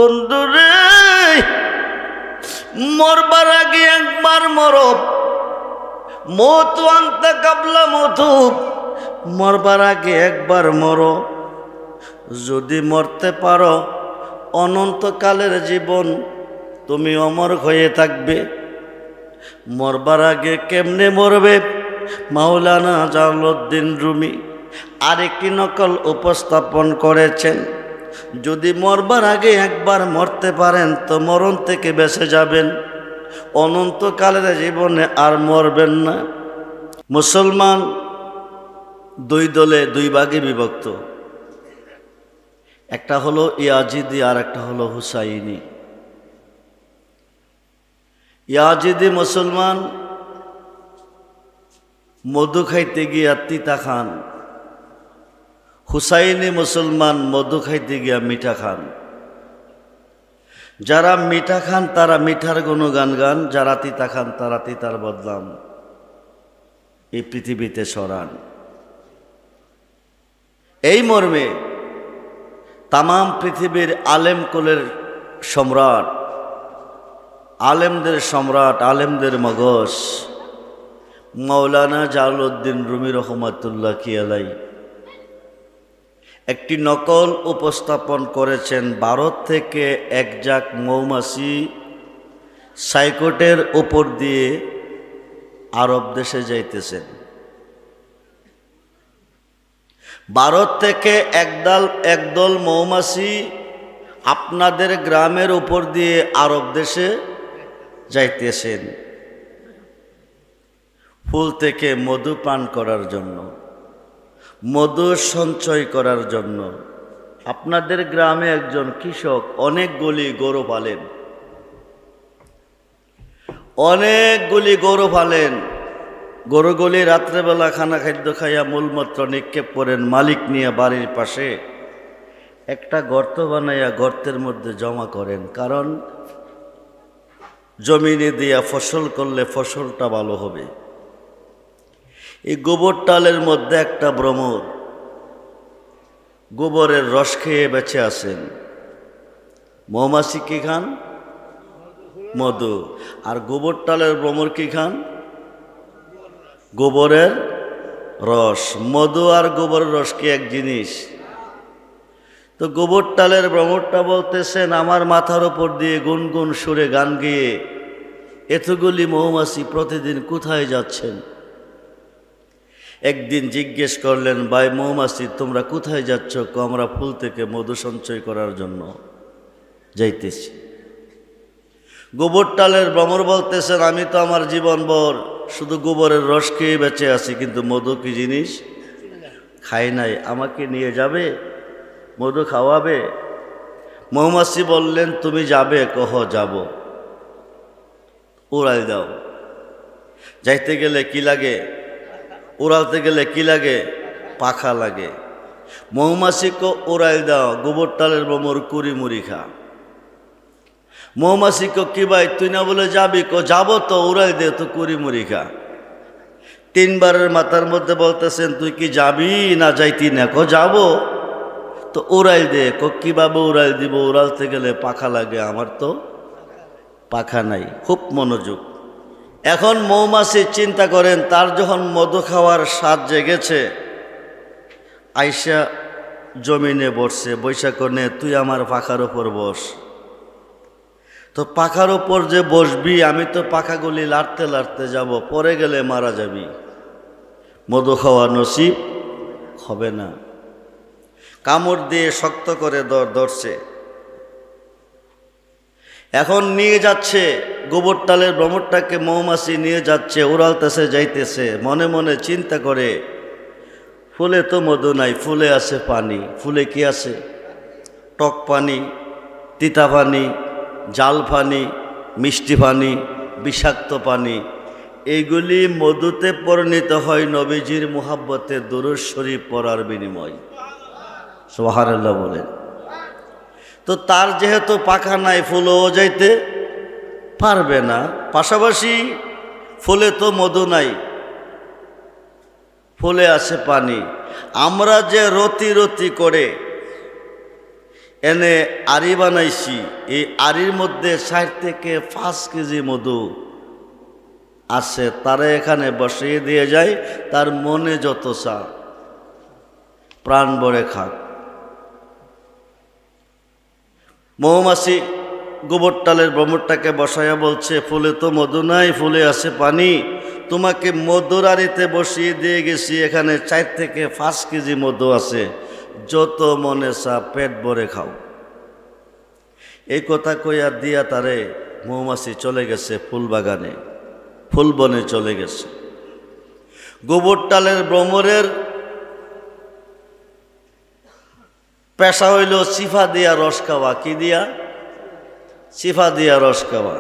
বন্ধুরে, মরবার আগে একবার মরো, মত আনতা কাবলা মধু, মরবার আগে একবার মরো। যদি মরতে পারো অনন্তকালের জীবন তুমি অমর হয়ে থাকবে। মরবার আগে কেমনে মরবে মাওলানা জালালউদ্দিন রুমি আরেকটি নকল উপস্থাপন করেছেন। যদি মরবার আগে একবার মরতে পারেন তো মরণ থেকে বেঁচে যাবেন, অনন্তকালের জীবনে আর মরবেন না। মুসলমান দুই দলে দুই ভাগে বিভক্ত, একটা হলো ইয়াজিদি আর একটা হলো হুসাইনি। ইয়াজিদি মুসলমান মধু খাইতে গিয়া তিতা খান, হুসাইনি মুসলমান মধু খাইতে গিয়া মিঠা খান। যারা মিঠা খান তারা মিঠার গুণগান গান, যারা তিতা খান তারা তিতার বদনাম এই পৃথিবীতে ছড়ান। এই মর্মে তামাম পৃথিবীর আলেম কুলের সম্রাট, আলেমদের সম্রাট, আলেমদের মগজ মাওলানা জালালউদ্দিন রুমি রহমাতুল্লাহ আলাই একটি নকল উপস্থাপন করেছেন। ভারত থেকে এক ঝাঁক মৌমাছি সাইকোটের উপর দিয়ে আরব দেশে যাইতেছেন। ভারত থেকে একদল মৌমাছি আপনাদের গ্রামের উপর দিয়ে আরব দেশে যাইতেছেন ফুল থেকে মধু পান করার জন্য, মধু সঞ্চয় করার জন্য। আপনাদের গ্রামে একজন কৃষক অনেকগুলি গরু পালেন, অনেকগুলি গরু পালেন। গরুগুলি রাত্রেবেলা খানা খাদ্য খাইয়া মূলমূত্র নিক্ষেপ করেন, মালিক নিয়ে বাড়ির পাশে একটা গর্ত বানাইয়া গর্তের মধ্যে জমা করেন। কারণ জমিনে দিয়া ফসল করলে ফসলটা ভালো হবে। এই গোবর টালের মধ্যে একটা ভ্রমর গোবরের রস খেয়ে বেঁচে আছেন। মৌমাছি কি খান? মধু। আর গোবর টালের ভ্রমর কি খান? গোবরের রস। মধু আর গোবরের রস কি এক জিনিস? তো গোবর টালের ভ্রমরটা বলতেছেন, আমার মাথার উপর দিয়ে গুনগুন সুরে গান গেয়ে এতগুলি মৌমাছি প্রতিদিন কোথায় যাচ্ছেন? একদিন জিজ্ঞেস করলেন, ভাই মৌমাছি তোমরা কোথায় যাচ্ছ? আমরা ফুল থেকে মধু সঞ্চয় করার জন্য যাইতেছি। গোবর টালের ভ্রমর বলতেছেন, আমি তো আমার জীবনভর শুধু গোবরের রস খেয়ে বেঁচে আছি, কিন্তু মধু কি জিনিস খাই নাই। আমাকে নিয়ে যাবে, মধু খাওয়াবে? মৌমাছি বললেন, তুমি যাবে? কহ যাব। উড়াই দাও। যাইতে গেলে কি লাগে? উড়ালতে গেলে কি লাগে? পাখা লাগে। মৌমাছিকে উড়াই দাও, গোবর টালের ভ্রমর কুড়ি মুড়ি খা। মৌমাছিকে কি ভাই তুই না বলে যাবি? যাবো তো, উড়াই দে তো, কুড়ি মুড়ি খা। তিনবারের মাথার মধ্যে বলতেছেন, তুই কি যাবি না যাইতি না? যাবো তো উড়াই দে। কিভাবে উড়াই দিব? উড়ালতে গেলে পাখা লাগে, আমার তো পাখা নাই। খুব মনোযোগ। এখন মৌমাছি চিন্তা করেন, তার যখন মধু খাওয়ার স্বাদ জেগেছে, আইসা জমিনে বসছে, বৈশা কনে তুই আমার পাখার ওপর বস। তো পাখার ওপর যে বসবি, আমি তো পাখাগুলি লাড়তে লাড়তে যাব, পরে গেলে মারা যাবি, মধু খাওয়া নসিব হবে না। কামড় দিয়ে শক্ত করে ধরছে। এখন নিয়ে যাচ্ছে গোবর টালের ভ্রমরটাকে, মৌমাছি নিয়ে যাচ্ছে, উড়ালতেছে, যাইতেছে। মনে মনে চিন্তা করে, ফুলে তো মধু নাই, ফুলে আছে পানি। ফুলে কি আছে? টক পানি, তিতা পানি, জাল পানি, মিষ্টি পানি, বিষাক্ত পানি। এইগুলি মধুতে পরিণত হয় নবীজির মুহাব্বতে দুরূদ শরীফ পড়ার বিনিময়। সুবহানাল্লাহ বলেন। তো তার যেহেতু পাখা নাই, ফুলও যাইতে পারবে না। পাশাপাশি ফুলে তো মধু নাই, ফুলে আছে পানি। আমরা যে রতি রতি করে এনে আড়ি বানাইছি, এই আড়ির মধ্যে 60 থেকে 5 কেজি মধু আছে, তারা এখানে বসিয়ে দিয়ে যায়, তার মনে যত চা প্রাণ ভরে খাক। মৌমাছি গোবরটালের ভ্রমরটাকে বসাইয়া বলছে, ফুলে তো মধু নাই, ফুলে আছে পানি, তোমাকে মধুর আড়িতে বসিয়ে দিয়ে গেছি, এখানে 4 থেকে 5 কেজি মধু আছে, যত মনে চা পেট ভরে খাও। এই কথা কইয়া দিয়া তারে মৌমাছি চলে গেছে ফুল বাগানে, ফুলবনে চলে গেছে। গোবরটালের ভ্রমরের পেশা হইল চিফা দিয়া রস খাওয়া। কি দিয়া? চিফা দিয়া রস খাওয়া।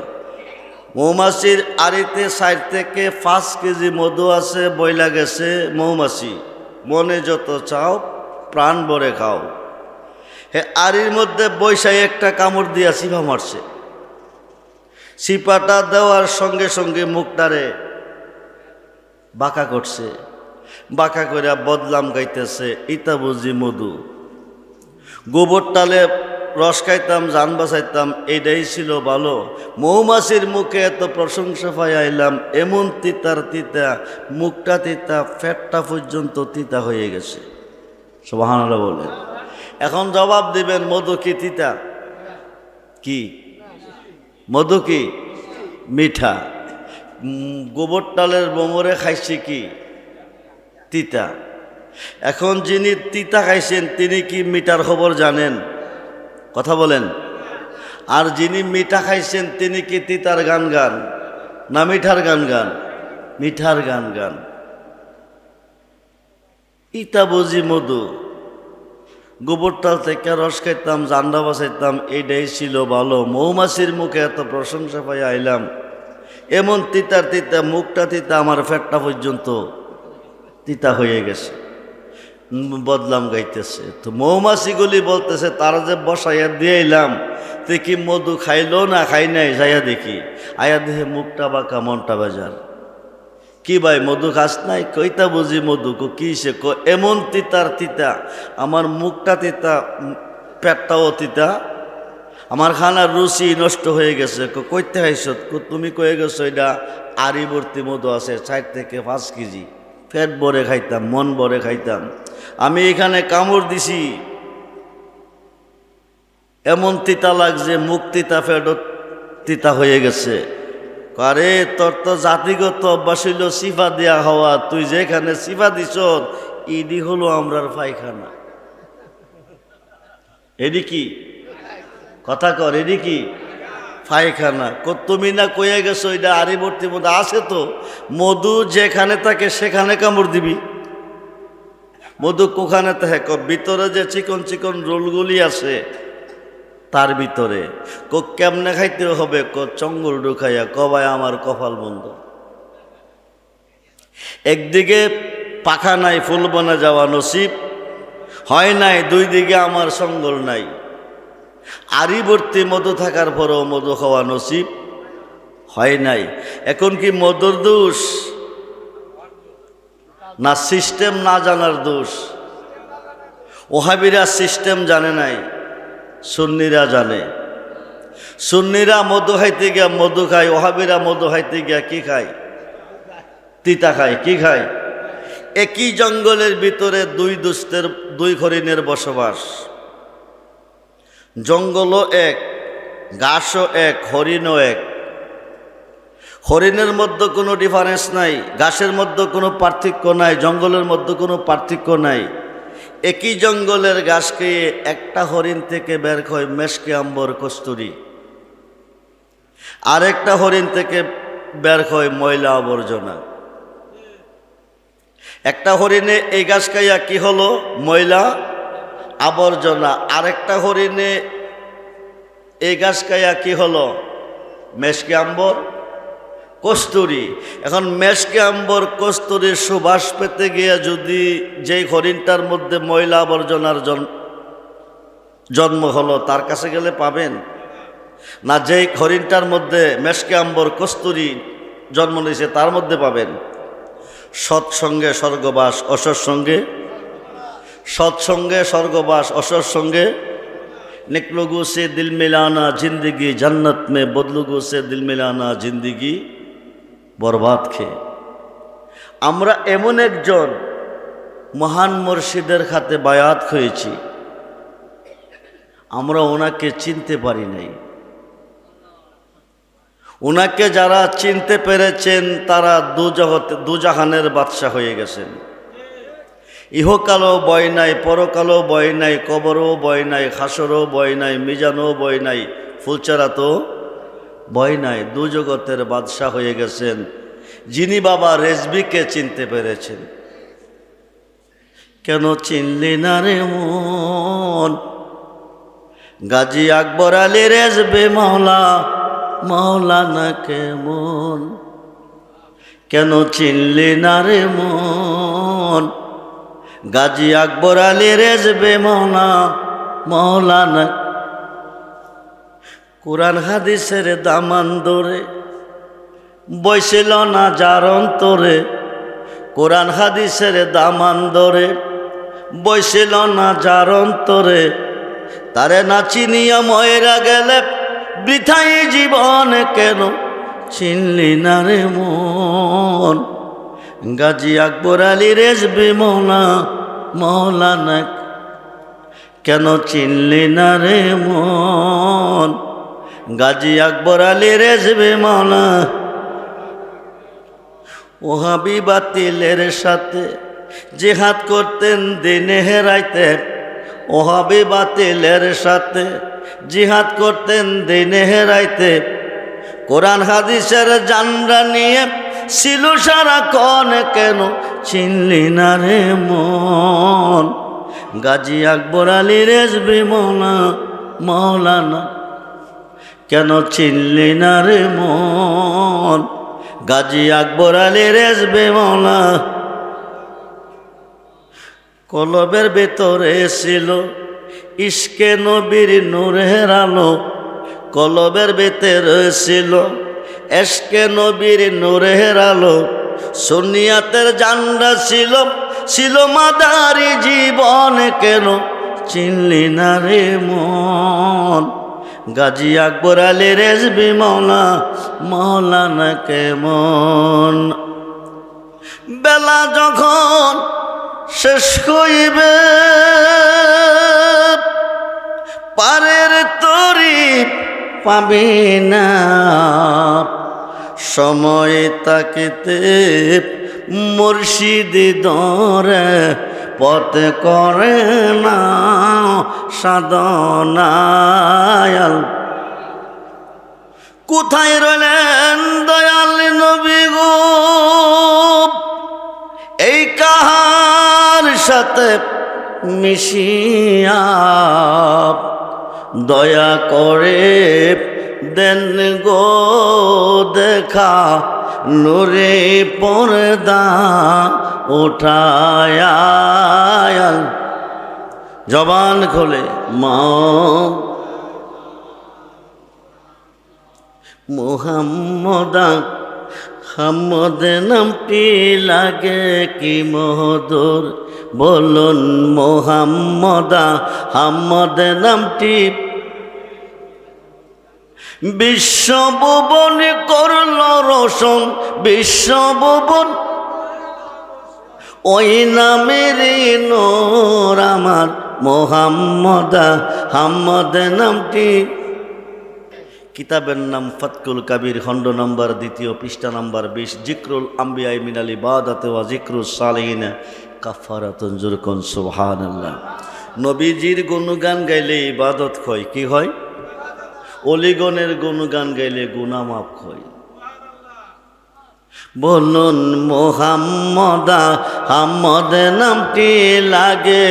মৌমাছির আড়িতে 4 থেকে 5 কেজি মধু আছে, বইলা গেছে মৌমাছি, মনে যত চাও প্রাণ ভরে খাও। হে আড়ির মধ্যে বৈশাই একটা কামড় দিয়া চিফা মারছে। চিপাটা দেওয়ার সঙ্গে সঙ্গে মুখটারে বাঁকা করছে, বাঁকা করে বদলাম গাইতেছে, ইতা বুঝি মধু। গোবরটালে রস খাইতাম, জান বাঁচাইতাম, এইটাই ছিল ভালো। মৌমাছির মুখে এত প্রশংসা পাই আইলাম, এমন তিতার তিতা, মুখটা তিতা, পেটটা পর্যন্ত তিতা হয়ে গেছে। সুবহানাল্লাহ বলেন। এখন জবাব দিবেন, মধু কি তিতা? কি মধু? কি মিঠা? গোবরটালের ভ্রমরে খাইছে কি? তিতা। এখন যিনি তিতা খাইছেন তিনি কি মিঠার খবর জানেন? কথা বলেন। আর যিনি মিঠা খাইছেন তিনি কি তিতার গান গান না মিঠার গান গান? মিঠার গান গান। ইতা বুঝি মধু। গোবরটাল থেকে রস খাইতাম, জান্ডা বাঁচাইতাম, এইটাই ছিল ভালো। মৌমাছির মুখে এত প্রশংসা পাই আইলাম, এমন তিতার তিতা, মুখটা তিতা, আমার পেটটা পর্যন্ত তিতা হয়ে গেছে। বদলাম গাইতেছে। তো মৌমাছিগুলি বলতেছে, তারা যে বসাইয়া দিয়ে এলাম, তুই কি মধু খাইলো না খাই নাই? যাইয়া দেখি, আয়া দেখে মুখটা বাঁকা, মনটা বেজার। কি ভাই মধু খাস নাই? কইতা বুঝি মধু। কি সে? এমন তিতার তিতা, আমার মুখটা তিতা, পেটটাও তিতা, আমার খানার রুচি নষ্ট হয়ে গেছে। কইতে খাইছ? তুমি কয়ে গেছো এটা আড়ি ভর্তি মধু আছে, 4 থেকে 5 কেজি, পেট ভরে খাইতাম, মন ভরে খাইতাম। আমি এখানে কামড় দিছি, এমন তিতা লাগছে, মুখ তিতা, পেটও তিতা হয়ে গেছে। আরে তোর তো জাতিগত অভ্যাস হইল সিফা দেয়া হওয়া, তুই যেখানে সিফা দিছ ইডি হলো আমরার পায়খানা। এডি কি? কথা কর, এডি কি? পায়খানা। তুমি না কয়ে গেছো এটা আড়ি ভর্তি মধু আছে, তো মধু যেখানে থাকে সেখানে কামড় দিবি। মধু কোখানে থাকে? ভিতরে যে চিকন চিকন রোলগুলি আছে তার ভিতরে। কেমনে খাইতে হবে? চঙ্গল ঢুকাইয়া। কবায় আমার কপাল বন্ধ। একদিকে পাখা নাই, ফুল বনে যাওয়া নসিব হয় নাই, 2 দিকে আমার সঙ্গল নাই। আড়ি ভর্তি মধু থাকার পরেও মধু খাওয়া নসিব হয় নাই। এখন কি মধুর দোষ না সিস্টেম না জানার দোষ? ওহাবিরা সিস্টেম জানে নাই, সুন্নিরা জানে। সুন্নিরা মধু খাইতে গিয়া মধু খায়, ওহাবিরা মধু খাইতে গিয়া কি খায়? তিতা খায়। কি খায়? একই জঙ্গলের ভিতরে 2 দুষ্টের 2 হরিণের বসবাস। জঙ্গলও এক, ঘাসও এক, হরিণও এক। হরিণের মধ্যে কোনো ডিফারেন্স নাই, ঘাসের মধ্যে কোনো পার্থক্য নাই, জঙ্গলের মধ্যে কোনো পার্থক্য নাই। একই জঙ্গলের ঘাস খেয়ে একটা হরিণ থেকে বের হয় মেশকে আম্বর কস্তুরি, আরেকটা হরিণ থেকে বের হয় ময়লা আবর্জনা। একটা হরিণে এই ঘাস খাইয়া কি হলো? ময়লা আবর্জনা। আরেকটা হরিণে এই ঘাস খাইয়া কি হলো? মেশকে আম্বর কস্তুরি। এখন মেশকে আম্বর কস্তুরির সুবাস পেতে গিয়ে যদি যেই হরিণটার মধ্যে ময়লা আবর্জনার জন্ম হলো তার কাছে গেলে পাবেন না, যেই হরিণটার মধ্যে মেশকে আম্বর কস্তুরি জন্ম নিয়েছে তার মধ্যে পাবেন? সৎসঙ্গে স্বর্গবাস, অসৎসঙ্গে সৎসঙ্গে স্বর্গবাস, অসৎসঙ্গে नेक लोगों से दिल मिलाना जिंदगी जन्नत में, बद लोगों से दिल मिलाना जिंदगी बरबाद খেয়ে আমরা এমন একজন মহান মুর্শিদের হাতে বায়াত হয়েছি, আমরা ওনাকে চিনতে পারি নাই। ওনাকে যারা চিনতে পেরেছেন তারা দুজাহানের বাদশা হয়ে গেছেন। ইহকালও ভয় নাই, পরকালও ভয় নাই, কবরও ভয় নাই, হাসরও ভয় নাই, মিজানও ভয় নাই, ফুলচারাতো ভয় নাই। দুজগতের বাদশা হয়ে গেছেন যিনি বাবা রেজবিকে চিনতে পেরেছেন। কেন চিনলি না রে মন, গাজী আকবর আলী রেজবি মাওলা মাওলানা কেমন। কেন চিনলি না রে মন, গাজী আকবর আলী রেজবি মাওলা মাওলানা। কোরআন হাদিসের দামান ধরে বইছিল না যার অন্তরে, কোরআন হাদিসের দামান ধরে বইছিল না যার অন্তরে, তারে না চিনিয়া ময়রা গেলে বৃথাই জীবন। কেন চিনলি না রে মন, গাজী আকবর আলী রেজবি মাওলা মাওলানা। কেন চিনলি না রে মন, গাজী আকবর আলী রেজবি মাওলা। ওহাবি বাতিলের সাথে জিহাদ করতেন দিনে রাইতে, ওহাবি বাতিলের সাথে জিহাদ করতেন দিনে রাইতে। কোরআন হাদিসের জানরা নিয়ে ছিল সারাক্ষণ। কেন চিনলি না রে মন, গাজী আকবর আলী রেজবি মাওলা মাওলানা। কেন চিনলি না রে মন, গাজী আকবর আলী রেজবি মাওলা। কলবের ভেতরে ছিল ইশকে নবীর নূরের আলো, কলবের ভেতরে ছিল ইশকে নবীর নূরের আলো। সুন্নিয়াতের জান্ডা ছিল ছিল মাদারি জীবন। কেন চিনলি না রে মন, গাজী আকবর আলী রেজবি মাওলা মাওলানা কেমন। বেলা যখন শেষ হইবে পারের তরি পাবি না, সময় তাকিতে মুর্শিদি দরে পথ করে না সাধনায়াল। কোথায় রইলেন দয়াল নবী গো, এই কাহার সাথে মিশিয়া দয়া করে দেন গো দেখা, নূরে পর্দা উঠায়া। জবান খোলে মা মুহাম্মদা, হাম্মদ নামটি লাগে কি মধুর, বলুন মুহাম্মদা হাম্মদ নামটি। বিশ্বভুবন করল রোশন, বিশ্বভুবন ওই নামের নূর আমার, মুহাম্মদা হাম্মদ নামটি। কিতাবের নাম ফাতকুল কাবির, খণ্ড নম্বর 2 পৃষ্ঠা নম্বর 20। জিক্রুল আম্বিয়া মিনাল ইবাদাত ওয়া জিক্রুস সালিহিন কাফারাতুন জুরকুন সুবহানাল্লাহ। নবীজির গুণগান গাইলে ইবাদত হয়, কি হয়? অলিগণের গুণগান গাইলে গুনাহ মাফ হয়। বলুন মুহাম্মদা হাম্মদ নামটি লাগে,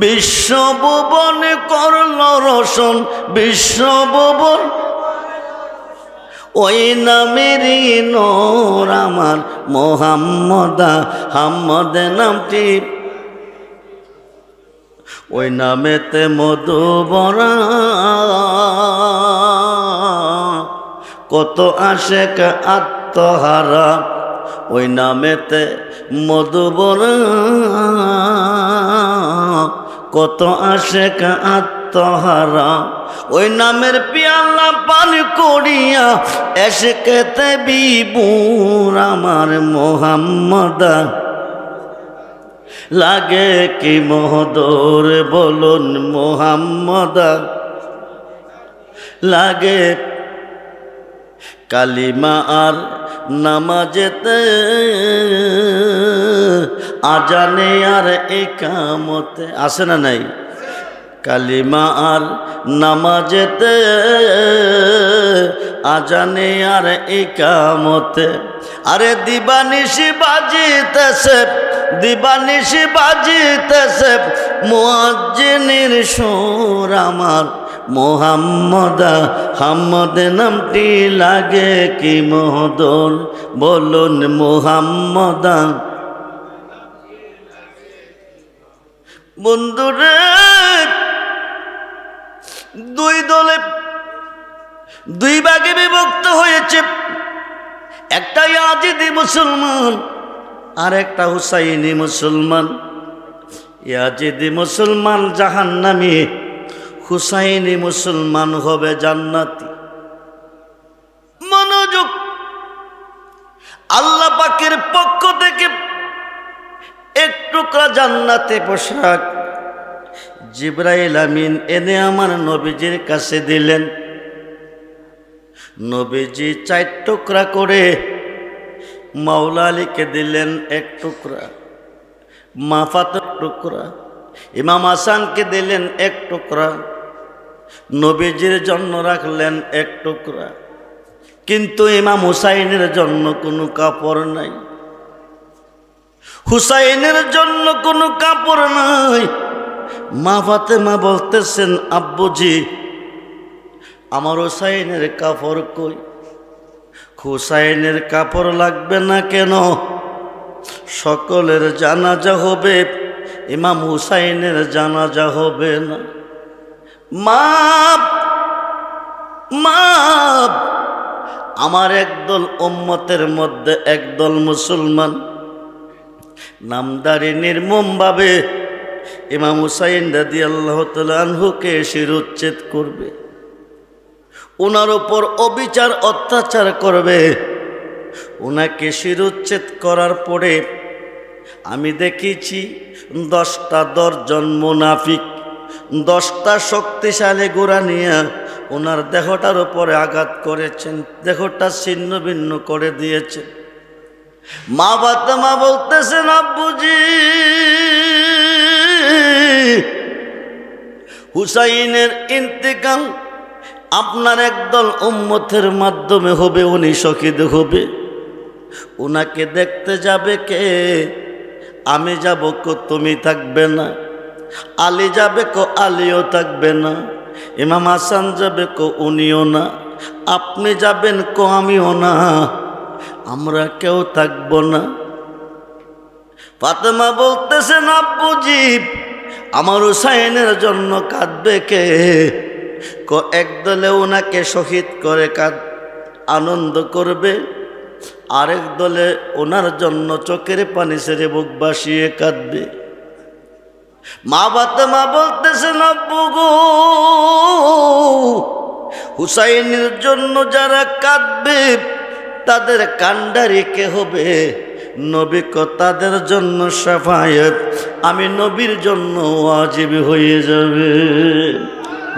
বিশ্বভুবন করল রোশন, বিশ্বভুবন ওই নামেরই নূর আমার, মুহাম্মদা হাম্মদ নামটি। ওই নামেতে মধু ভরা কত আশেক আত্মহারা, ওই নামেতে মধু ভরা কত আশেক আত্মহারা, ওই নামের পিয়ালা পান করিয়া এসেকেতে বিবুর আমার মোহাম্মদা লাগে কি মহদর বলুন মোহাম্মদা লাগে কালিমা আর নামাজেতে আজানে আর একামতে আছে না নাই? কালিমা আর নামাজেতে আজানে আর একামতে, আরে দিবানিশি বাজিতেছে দিবানিশি বাজিতেছে মুয়াজ্জিনের সুর আমার মোহাম্মদা হাম্মদ নামটি লাগে কি মহদর বলুন মোহাম্মদা। বন্ধুরে দুই দলে দুই ভাগে বিভক্ত হয়েছে, একটা ইয়াজিদি মুসলমান আর একটা হুসাইনি মুসলমান। ইয়াজিদি মুসলমান জাহান্নামী, হুসাইনি মুসলমান হবে জান্নাতি। মনোযোগ, আল্লাহ পাকের পক্ষ থেকে এক টুকরা জান্নাতে পোশাক জিবরাইল আমিন এনে আমার নবীজির কাছে দিলেন। নবীজি 4 টুকরা করে মাওলা আলীকে দিলেন 1 টুকরা, মা ফাতেমার টুকরা, ইমাম হাসানকে দিলেন 1 টুকরা, নবীজির জন্য রাখলেন 1 টুকরা। কিন্তু ইমাম হুসাইনের জন্য কোনো কাপড় নাই, হুসাইনের জন্য কোনো কাপড় নাই। মা ফাতেমা বলতেছেন, আব্বুজি আমার হুসাইনের কাপড় কই? হুসাইনের কাপড় লাগবে না কেন? সকলের জানাজা হবে, ইমাম হুসাইনের জানাজা হবে না। মাপ মাপ, আমার একদল উম্মতের মধ্যে একদল মুসলমান নামদারি নির্মমভাবে ইমাম হুসাইন রাদিয়াল্লাহু তাআলা আনহুকে শিরোচ্ছেদ করবে, ওনার উপর অবিচার অত্যাচার করবে। ওনাকে শিরোচ্ছেদ করার পরে আমি দেখেছি 10টা দর্জন মুনাফিক 10টা শক্তিশালী গোড়া নিয়ে ওনার দেহটার উপরে আঘাত করেছেন, দেহটা ছিন্ন ভিন্ন করে দিয়েছেন। মা ফাতেমা বলতেছেন, আব্বুজি হুসাইনের ইন্তেকাল আপনার একদল উম্মতের মাধ্যমে হবে, উনি শহীদ হবে। ওনাকে দেখতে যাবে কে? আমি যাব কো তুমি থাকবে না, আলী যাবে কো আলীও থাকবে না, ইমাম হাসান যাবে কো উনিও না, আপনি যাবেন কো আমিও না, আমরা কেউ থাকব না। ফাতেমা বলতেছেন, আব্বুজি আমার হুসাইনের জন্য কাঁদবে কে? কো একদলে ওনাকে শহীদ করে আনন্দ করবে, আরেক দলে ওনার জন্য চোখের পানি ছেড়ে বুক ভাসিয়ে কাঁদবে। মা ফাতেমা বলতেছেন, আব্বু গো হুসাইনের জন্য যারা কাঁদবে তাদের কান্ডারি কে হবে? নবী কো তাদের জন্য শাফায়াত আমি নবীর জন্য ওয়াজিব হয়ে যাবে।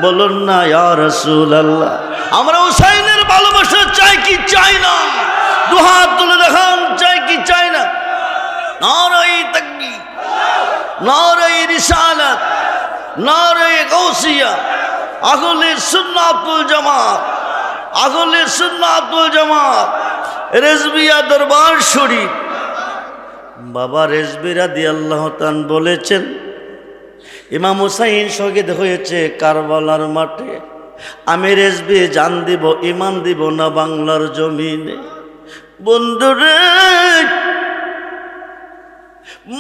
বলুন না ইয়া রাসূলুল্লাহ। আমরা হুসাইনের ভালোবাসা চাই কি চাই না? দুহাত তুলে দেখান, চাই কি চাই না? নারায়ে তাকবীর, নারায়ে রিসালাত, নারায়ে গাউসিয়া, আহলে সুন্নাত ওয়াল জামাত, আহলে সুন্নাত ওয়াল জামাত, রেজবিয়া দরবার শরীফ। বাবা রেজবি রাদিয়াল্লাহু তাআলা বলেছেন, ইমাম হুসাইন শহীদ হয়েছে কারবালার মাঠে, আমি রেজবি জান দিব ইমান দিব না বাংলার জমিনে। বন্ধুরে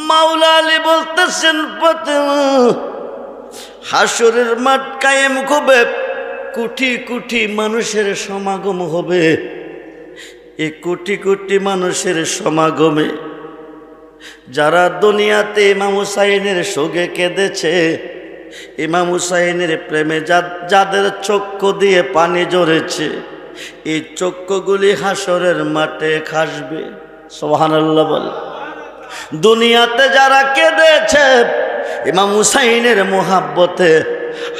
মাওলা আলী বলতেছেন, ফাতেমা হাসরের মাঠ কায়েম হবে, কোটি কোটি মানুষের সমাগম হবে। এই কোটি কোটি মানুষের সমাগমে যারা দুনিয়াতে ইমাম হুসাইনের শোকে কেঁদেছে ইমাম হুসাইনের প্রেমে যাদের চক্ষু দিয়ে পানি ঝরেছে, এই চক্ষুগুলি হাসরের মাঠে ভাসবে। সুবহানাল্লাহ বলে। দুনিয়াতে যারা কেঁদেছে ইমাম হুসাইনের মোহাব্বতে,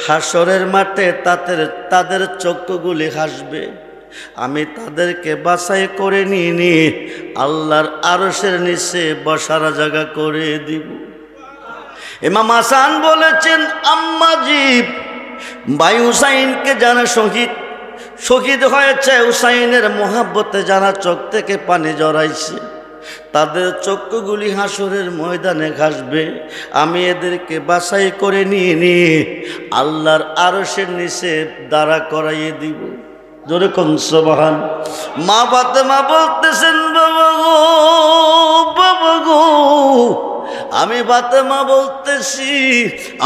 হাসরের মাঠে তাদের চক্ষুগুলি হাসবে। আমি তাদেরকে বাছাই করে নিয়ে আল্লাহর আরশের নিচে বসার জায়গা করে দিব। ইমাম হাসান বলেছেন, আম্মাজি ভাই হুসাইনকে যারা শহীদ হয়েছে, হুসাইনের মোহাব্বতে যারা চোখ থেকে পানি জড়াইছে, তাদের চক্ষুগুলি হাসরের ময়দানে ঘাসবে। আমি এদেরকে বাছাই করে নিয়ে আল্লাহর আরশের নিচে দাঁড়া করাইয়ে দিব। জোরে কোন সুবহান। মা ফাতেমা বলতেছেন, বাবা গো, আমি ফাতেমা বলতেছি,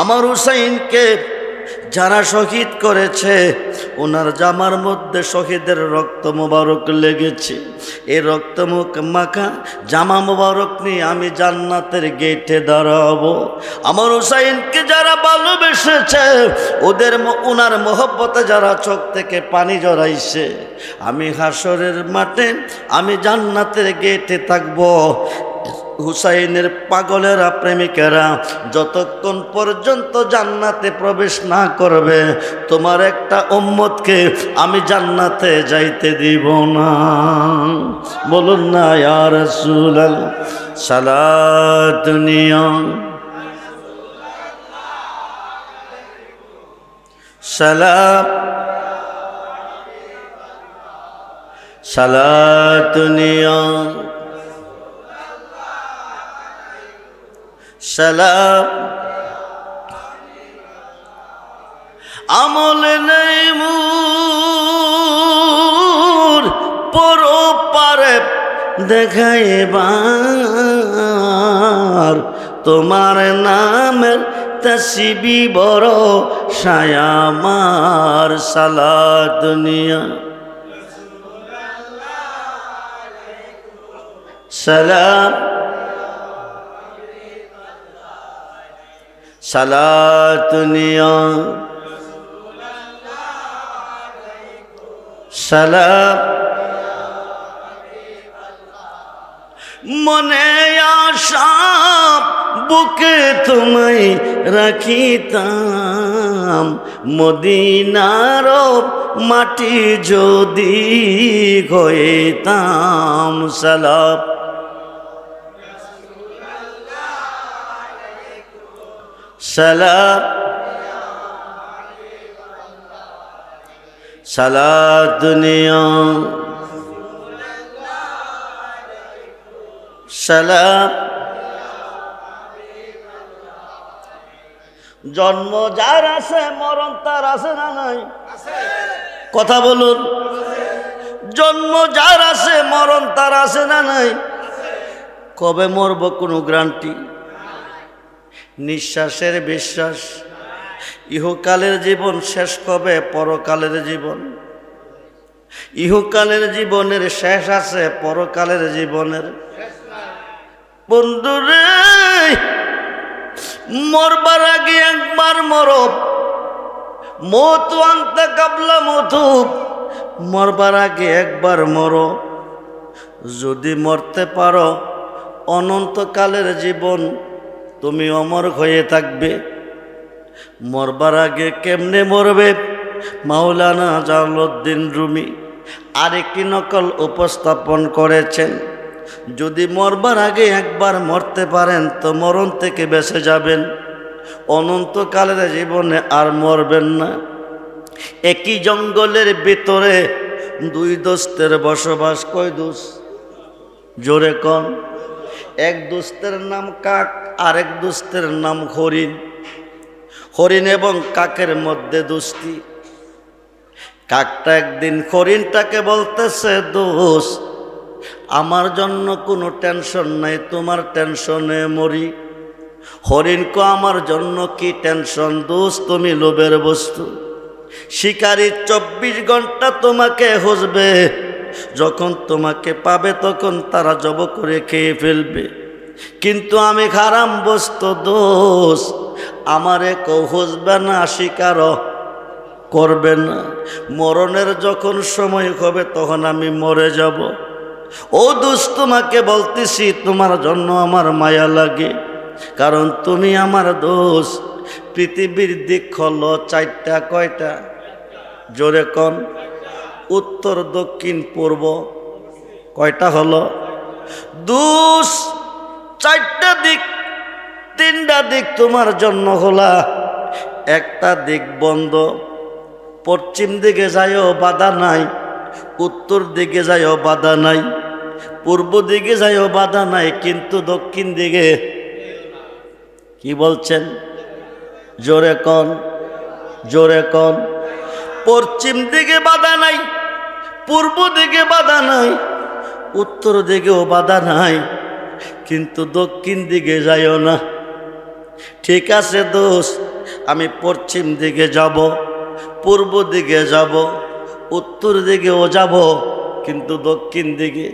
আমার হুসাইনকে যারা শহীদ করেছে ওনার জামার মধ্যে শহীদের রক্ত মোবারক লেগেছে। এই রক্ত মাখা জামা মোবারক নিয়ে আমি জান্নাতের গেটে দাঁড়াবো। আমার হুসাইনকে যারা ভালোবেসেছে, ওনার মহব্বতে যারা চোখ থেকে পানি জড়াইছে, আমি হাসরের মাঠে আমি জান্নাতের গেটে থাকবো। হুসাইনের পাগলেরা প্রেমিকেরা যতক্ষণ পর্যন্ত জান্নাতে প্রবেশ না করবে, তোমার একটা উম্মতকে আমি জান্নাতে যাইতে দিব না। বলুন না ইয়া রাসূলুল্লাহ সালাতুনিয়া সালাতুনিয়া সালাম। আমল নেই মুর পরপারে দেখাইবার, তোমার নামের তসবি বড় সায়ামার। সালাত দুনিয়া সালাম সালাতুনিয়া সালাম। মনে আশা বুকে তোমায় রাখিতাম, মদিনার মাটি যদি হইতাম। সালাম সালাম সালাতুনিয়া সালাম। জন্ম যার আছে মরণ তার আছে না নাই? কথা বলুন। জন্ম যার আছে মরণ তার আছে না নাই? কবে মরব কোনো গ্যারান্টি? নিঃশ্বাসের বিশ্বাস। ইহকালের জীবন শেষ কবে? পরকালের জীবন। ইহকালের জীবনের শেষ আছে, পরকালের জীবনের বন্ধুরে। মরবার আগে একবার মরব, মত আনতা কাবলা মতুব। মরবার আগে একবার মরো, যদি মরতে পারো অনন্তকালের জীবন তুমি অমর হয়ে থাকবে। মরবার আগে কেমনে মরবে? মাওলানা জালালউদ্দিন রুমি আরেকটি নকল উপস্থাপন করেছেন। যদি মরবার আগে একবার মরতে পারেন তো মরণ থেকে বেঁচে যাবেন, অনন্তকালের জীবনে আর মরবেন না। একই জঙ্গলের ভিতরে দুই দোস্তের বসবাস। কয় দোস্ত? জোরে কন। এক দোস্তের নাম কাক, আরেক দোস্তের নাম হরিণ। হরিণ এবং কাকের মধ্যে দোস্তি। কাকটা একদিন হরিণটাকে বলতেছে, দোস্ত আমার জন্য কোনো টেনশন নাই, তোমার টেনশনে মরি। হরিণ কো, আমার জন্য কি টেনশন দোস্ত, তুমি লোভের বস্তু। শিকারী 24 ঘন্টা তোমাকে খুঁজবে, যখন তোমাকে পাবে তখন তারা জব করে খেয়ে ফেলবে। কিন্তু আমি খারাম বস্তু দোষ, আমারে কৌহসবে না, স্বীকার করবে না। মরণের যখন সময় হবে তখন আমি মরে যাব। ও দোষ, তোমাকে বলতেছি, তোমার জন্য আমার মায়া লাগে, কারণ তুমি আমার দোষ। পৃথিবীর দিক হলো চারটা, কয়টা? জোরে কন। উত্তর, দক্ষিণ, পূর্ব। কয়টা হলো? দোষ চারটা দিক। তিনটা দিক তোমার জন্য খোলা, একটা দিক বন্ধ। পশ্চিম দিকে যাইও বাধা নাই, উত্তর দিকে যাইও বাধা নাই, পূর্ব দিকে যাইও বাধা নাই, কিন্তু দক্ষিণ দিকে কি বলছেন? জোরে কন, জোরে কন। পশ্চিম দিকে বাধা নাই, পূর্ব দিকে বাধা নাই, উত্তর দিকেও বাধা নাই, কিন্তু দক্ষিণ দিকে যাইও না। ঠিক আছে দোষ, আমি পশ্চিম দিকে যাব, পূর্ব দিকে যাব, উত্তর দিকেও যাব, কিন্তু দক্ষিণ দিকে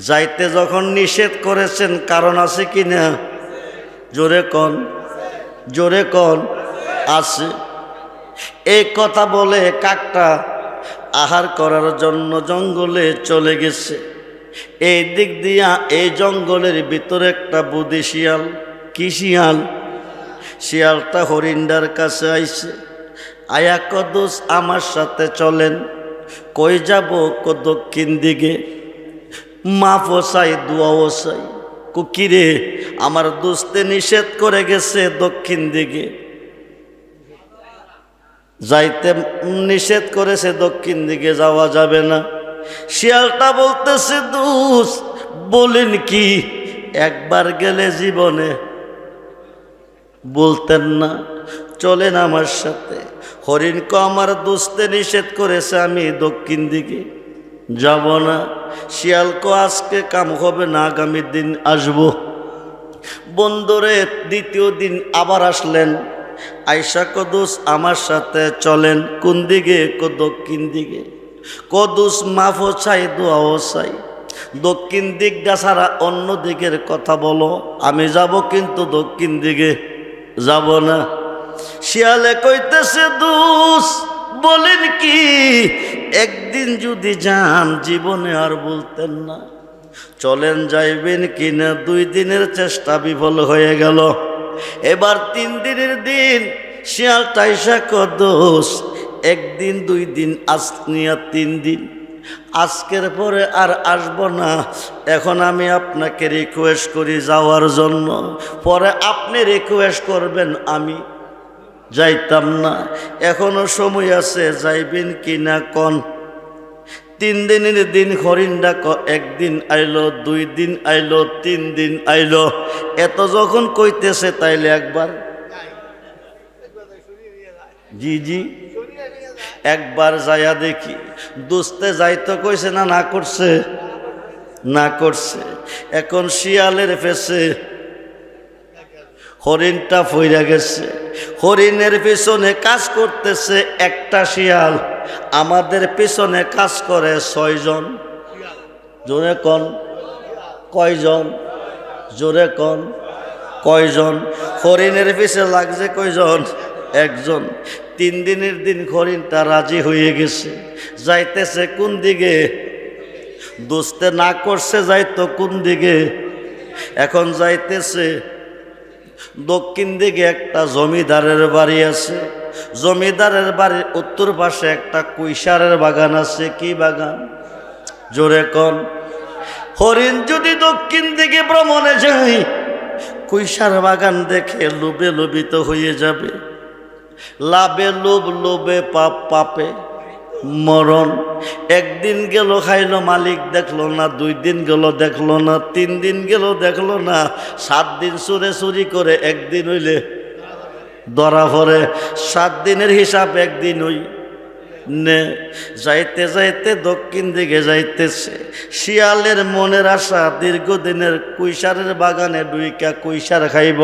যাইতে যখন নিষেধ করেছেন, কারণ আছে কি না? জোরে কন, জোরে কন। আছে। এই কথা বলে কাকটা আহার করার জন্য জঙ্গলে চলে গেছে। এই দিক দিয়া এই জঙ্গলের ভিতরে একটা বুদ্ধি শিয়াল। কি শিয়াল? শিয়ালটা হরিণটার কাছে আইছে। আয়া কদোস, আমার সাথে চলেন। কই যাব? দক্ষিণ দিকে। মাফও চাই, দোয়াও চাই। কিরে, আমার দোস্তে নিষেধ করে গেছে দক্ষিণ দিকে যাইতে, নিষেধ করেছে, দক্ষিণ দিকে যাওয়া যাবে না। শিয়ালটা বলতেছে, দোষ বলেন কি, একবার গেলে জীবনে বলতেন না, চলেন আমার সাথে। হরিণকে আমার দোস্তে নিষেধ করেছে, আমি দক্ষিণ দিকে যাব না। শিয়ালকে আজকে কাম হবে না, আগামী দিন আসবো। বন্দরে দ্বিতীয় দিন আবার আসলেন। আয়সা কদুস, আমার সাথে চলেন। কোন দিকে? দক্ষিণ দিকে। কদুস, মাফও চাই, দোয়াও চাই। দক্ষিণ দিকটা ছাড়া অন্য দিকের কথা বলো, আমি যাব, কিন্তু দক্ষিণ দিকে যাব না। শিয়ালে কইতেছে, দোষ বলেন কি, একদিন যদি যান জীবনে আর বলতেন না, চলেন যাইবেন কিনা? 2 দিনের চেষ্টা বিফল হয়ে গেল। এবার 3 দিনের দিন। শিয়াল টাইসা কদোষ, 1 দিন 2 দিন, আজ নিয়া 3 দিন। আজকের পরে আর আসবো না। এখন আমি আপনাকে রিকোয়েস্ট করি যাওয়ার জন্য, পরে আপনি রিকোয়েস্ট করবেন, আমি যাইতাম না। এখনো সময় আছে, যাইবেন কিনা কন? 3 দিনের দিন হরিণটা 1 দিন আইলো, 2 দিন আইলো, 3 দিন আইলো। এত যখন কইতেছে, তাইলে একবার, জি জি, একবার যাইয়া দেখি। দোস্তে যাইতো কইছে না, না করছে? না করছে। এখন শিয়ালের পেছে হরিণটা ফইরা গেছে। হরিণের পিছনে কাজ করতেছে একটা শিয়াল, আমাদের পিছনে কাজ করে 6 জন। জোরে কন, কয়জন? জোরে কন, কয়জন? হরিণের পিছে লাগছে কয়জন? 1 জন। 3 দিনের দিন হরিণটা রাজি হয়ে গেছে, যাইতেছে কোন দিকে? দোস্তে না করছে, যাইতো কোন দিকে? এখন যাইতেছে দক্ষিণ দিকে। একটা জমিদারের বাড়ি আছে। জমিদারের বাড়ির উত্তর পাশে একটা কুইশারের বাগান আছে। কি বাগান? জোরে কন। হরিণ যদি দক্ষিণ দিকে ভ্রমণে যায়, কুইশার বাগান দেখে লোভে লোভিত হয়ে যাবে। লাভে লোভ, লোভে পাপ, পাপে মরণ। 1 দিন গেল, খাইলো, মালিক দেখলো না। 2 দিন গেল, দেখলো না। 3 দিন গেল, দেখলো না। 7 দিন চুরে চুরি করে 1 দিন হইলে ধরা পড়ে। 7 দিনের হিসাব 1 দিন হই নে। যাইতে যাইতে দক্ষিণ দিকে যাইতেছে। শিয়ালের মনের আশা দীর্ঘদিনের কুইশারের বাগানে ডুইকা কুইশার খাইব,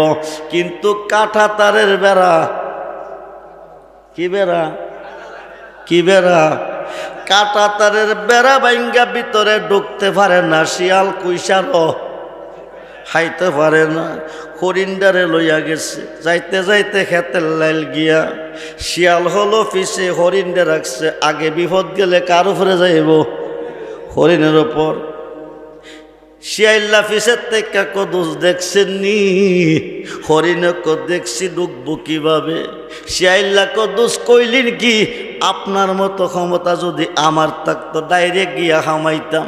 কিন্তু কাঁঠা তারের বেড়া। কি বেড়া? কি বেড়া? কাঁটা তারের বেড়া ভাঙ্গা ভিতরে ঢুকতে পারে না শিয়াল কুইশারও। খাইতে পারে না, হরিণডারে লইয়া গেছে। যাইতে যাইতে খেতের লাইল গিয়া শিয়াল হলো পিছে, হরিণডে রাখছে আগে। বিপদ গেলে কার উপরে যাইব? হরিণের ওপর। শিয়াইল্লা পিছের থেকে কদুস দেখছেন নি? হরিণে দেখছি ডুববো কিভাবে। শিয়াইল্লা কদুস কইলেন কি, আপনার মতো ক্ষমতা যদি আমার থাকতো ডাইরেক্ট গিয়া হামাইতাম।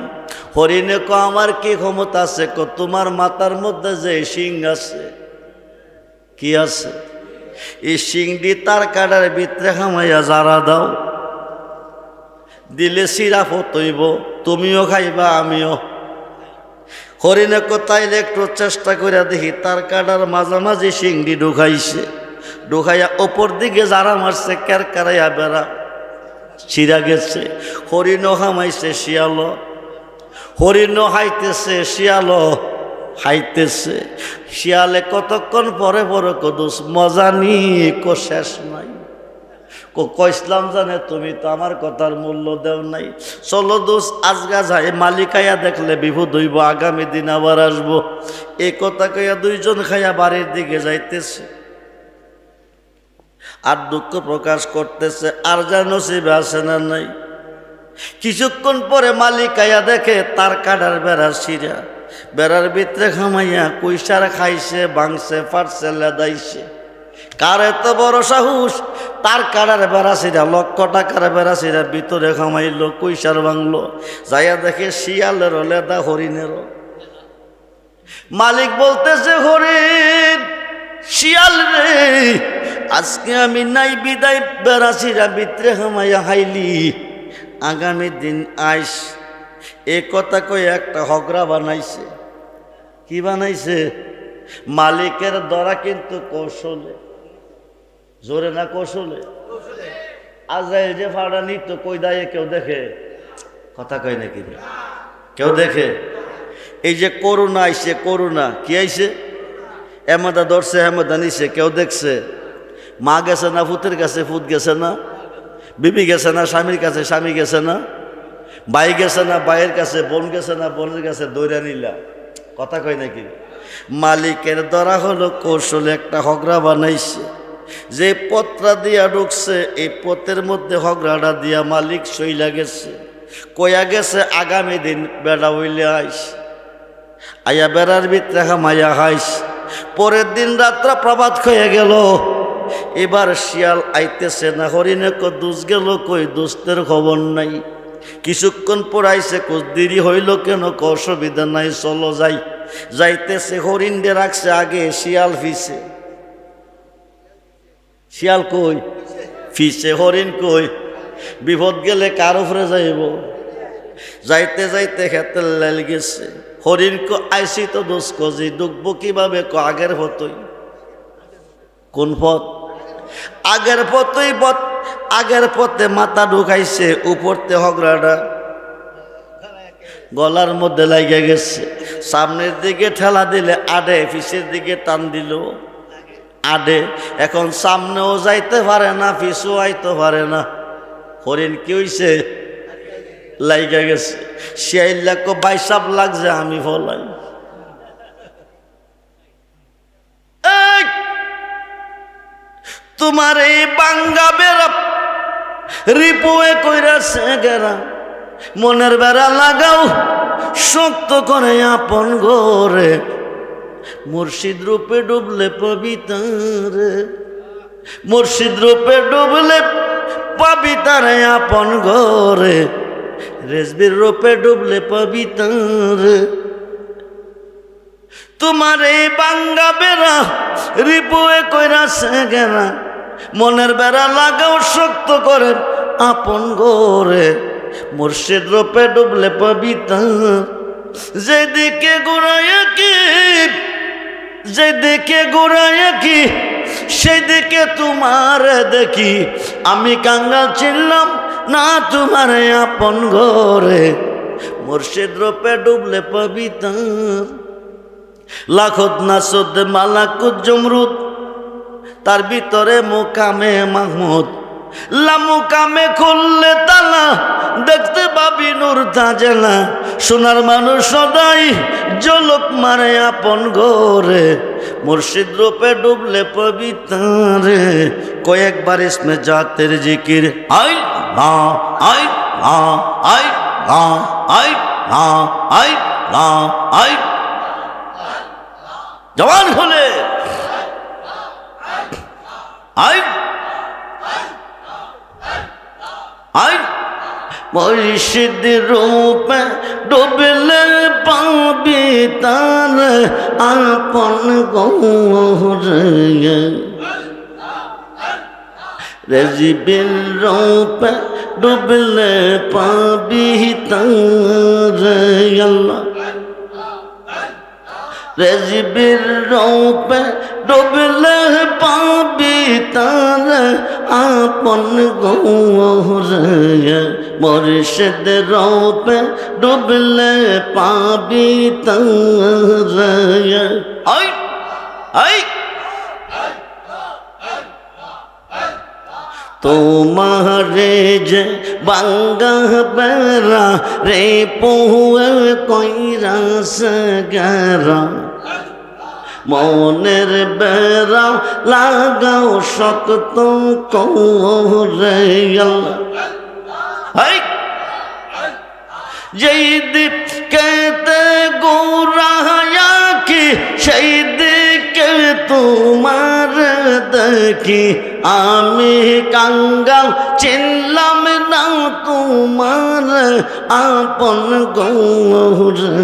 হরিণে আমার কি ক্ষমতা আছে? তোমার মাথার মধ্যে যে শিং আছে, কি আছে? এই শিং দিয়ে তার কাটার ভিতরে হামাইয়া যারা দাও, দিলে সিরাপ হতইব, তুমিও খাইবা আমিও। হরিণে তাইলে একটু চেষ্টা করে দেখি, তার কাটার মাঝামাঝি শিংড়ি ঢুকাইছে। ঢুকাইয়া ওপর দিকে যারা মারছে কেরকারাইয়া বেড়া ছিঁড়া গেছে। হরিণও হামাইছে, শিয়াল হরিণও হাইতেছে, শিয়াল হাইতেছে। শিয়ালে কতক্ষণ পরে পরে কদুস মজা নি কো শেষ নাই। কইসলাম জানে তুমি তো আমার কথার মূল্য দেও নাই। চলো দোষ আজগা যায়, মালিকাইয়া দেখলে বিপদ হইব, আগামী দিন আবার আসবো। এই কথা কইয়া দুইজন খাইয়া বাড়ির দিকে যাইতেছে আর দুঃখ প্রকাশ করতেছে। আর যা নসিবে আছে না নাই। কিছুক্ষণ পরে মালিকাইয়া দেখে তার কাটার বেড়া ছিঁড়া, বেড়ার ভিতরে খামাইয়া কুইসার খাইছে, ভাঙছে, ফাটছে, লেদাইছে। কার এত বড় সাহস? তার কাটার বেড়া ছিঁড়া, লক্ষ টাকার বেড়া ছিঁড়া ভিতরে খামাইলো, কুইসার ভাঙলো। যাইয়া দেখে শিয়ালের লেদা, হরিণেরও। মালিক বলতেছে, হরিণ শিয়াল রে, আজকে আমি নাই বিদায়, বেড়া ছিঁড়া ভিতরে খামাইয়া হাইলি, আগামী দিন আইস। এ কথা কই একটা হগরা বানাইছে। কি বানাইছে? মালিকের দ্বারা কিন্তু কৌশলে, জোরে না কৌশলে। আজরাইল যে ফাড়া নিত কই দায়ে কেউ দেখে? কথা কয় নাকি? কেউ দেখে? এই যে করোনা আইছে, করোনা কি আইছে? এমদা ধরছে, এমদা নিছে, কেউ দেখছে? মা গেছে না ফুতের কাছে, ফুত গেছে না? বিবি গেছে না স্বামীর কাছে, স্বামী গেছে না? ভাই গেছে না ভাইয়ের কাছে? বোন গেছে না বোনের কাছে? দৌড়া নিলা। কথা কয় নাকি? মালিকের দ্বারা হলো কৌশলে একটা হগরা বানাইছে। যে পত্রা দিয়া ঢুকছে, এই পথের মধ্যে হগরাটা দিয়া মালিক সইলা গেছে। কয়া গেছে আগামী দিন বেড়া হইলে আইস, আয়া বেড়ার ভিতরে হামাইয়া হাইস। পরের দিন রাত্রা প্রভাত হয়ে গেল। এবার শিয়াল আইতেছে না। হরিণে দুস গেল কই? দুস্তের খবর নাই। কিছুক্ষণ পড়াইছে, কোচ দেরি হইল কেন? অসুবিধা নাই, চলো যাই। যাইতেছে, হরিণ দিয়ে রাখছে আগে, শিয়াল ফিসে। শিয়াল কই? ফিসে। হরিণ কই? বিপদ গেলে কার উপরে যাইব? যাইতে যাইতে খেতে লাল গেছে। হরিণ কো আইসি তো দোষ কজি, ডুববো কিভাবে? আগের পথই। কোন পথ? আগের পথই। আগের পথে মাথা ঢুকাইছে, উপরতে হগরাটা গলার মধ্যে লাগিয়ে গেছে। সামনের দিকে ঠেলা দিলে আডে, পিছের দিকে টান দিল আডে। এখন সামনেও যাইতে পারে না, পিছু আইতে পারে না। হরিণ কি হইছে? লাইগা গেছে। শিয়াইল্লা কো বাইসাপ লাগছে, আমি ফলাই। তোমার এই বাঙ্গা বেড়া রিপুয়ে কইরাছে গেরা, মনের বেড়া লাগাও শক্ত করে আপন ঘরে। মুর্শিদ রূপে ডুবলে পবিতার, মুর্শিদ রূপে ডুবলে পবিতারে আপন ঘরে। রেজবির রূপে ডুবলে পবিতার। তোমার এই বাঙ্গা বেড়া রিপুয়ে কইরাছে গেরা, মনের বেড়া লাগাও শক্ত করে আপন ঘরে। মুর্শিদ রূপে ডুবলে পবিত্র। যেদিকে ঘুরাইয়া কি, যেদিকে ঘুরাইয়া কি, সেদিকে তোমার দেখি। আমি কাঙ্গাল চিনলাম না তোমার আপন ঘরে। মুর্শিদ রূপে ডুবলে পবিত্র। লাখত নাসদ মালাকুত জমরুদ, তার ভিতরে মোকামে মাহমুদ। লামুকামে খুললে তালা, দেখতে পাবি নূর তাজে না সোনার মানুষ সদাই জলক মারে আপন ঘরে মুর্শিদ রূপে ডুবলে পবিত্রে কয়েকবার ইসমে জাতের জিকির আই না আই না আই না আই না আই না আই জবান খুলে আই আই মুর্শিদ রূপে ডুবলে পাবি তার আপন ঘরে রেজিবির রূপে ডুবলে পাবি তার আল্লাহ রেজিবির রূপে ডুবলে পাবি তার আপন ঘরে মুর্শিদ রূপে ডুবলে পাবি তার আই আই তোমারে যে বাঙ্গা বেড়া রে পুয়ে কইরা সগরা মনের বেড়া লাগাও শক্ত করে আল্লাহ যেই দ্বীপ কেতে গোরায়া কি সেই দিকে তোমার দেখি আমি কাঙ্গাল চিনলাম না তোমার আপন গৌরে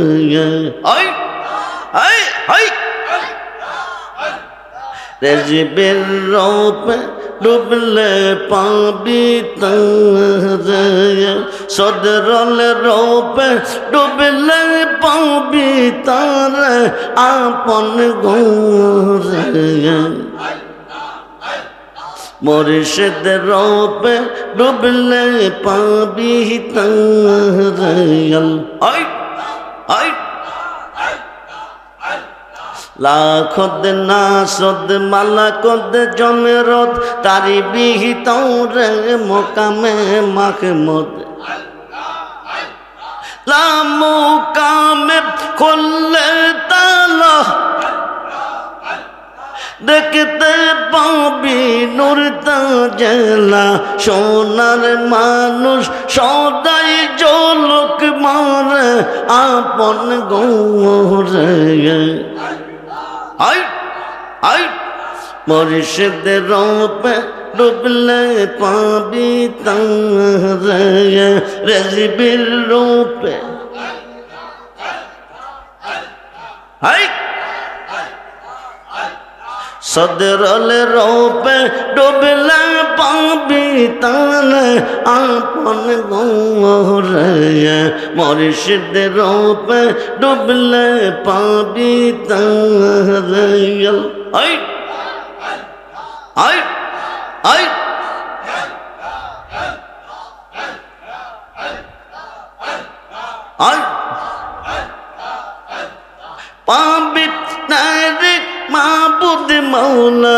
আই আই আই রেজিবির রূপে ডুবলে পাবি তারে সদরল রূপে ডুবলে পাবি তারে আপন ঘরে মুর্শিদ রূপে ডুবলে পাবি তারে আই আই লাখদ নাসদ মালাকদ জমেরত তারি বিহিত রে মোকামে মাহমুদ লা মোকামে খুললে তালা দেখতে পাবি নূর তাজলা সোনার মানুষ সদাই জলক মারে আপন ঘরে আই আই মুর্শিদ রূপে ডুবলে পাবি তারে রেজিবির রূপে আই সদরল রূপে ডুবলে পাবি তারে আপন ঘরে মুর্শিদ রূপে ডুবলে পাবি তারে আই আই আই আই পাবি তারে মাবুদ মৌলা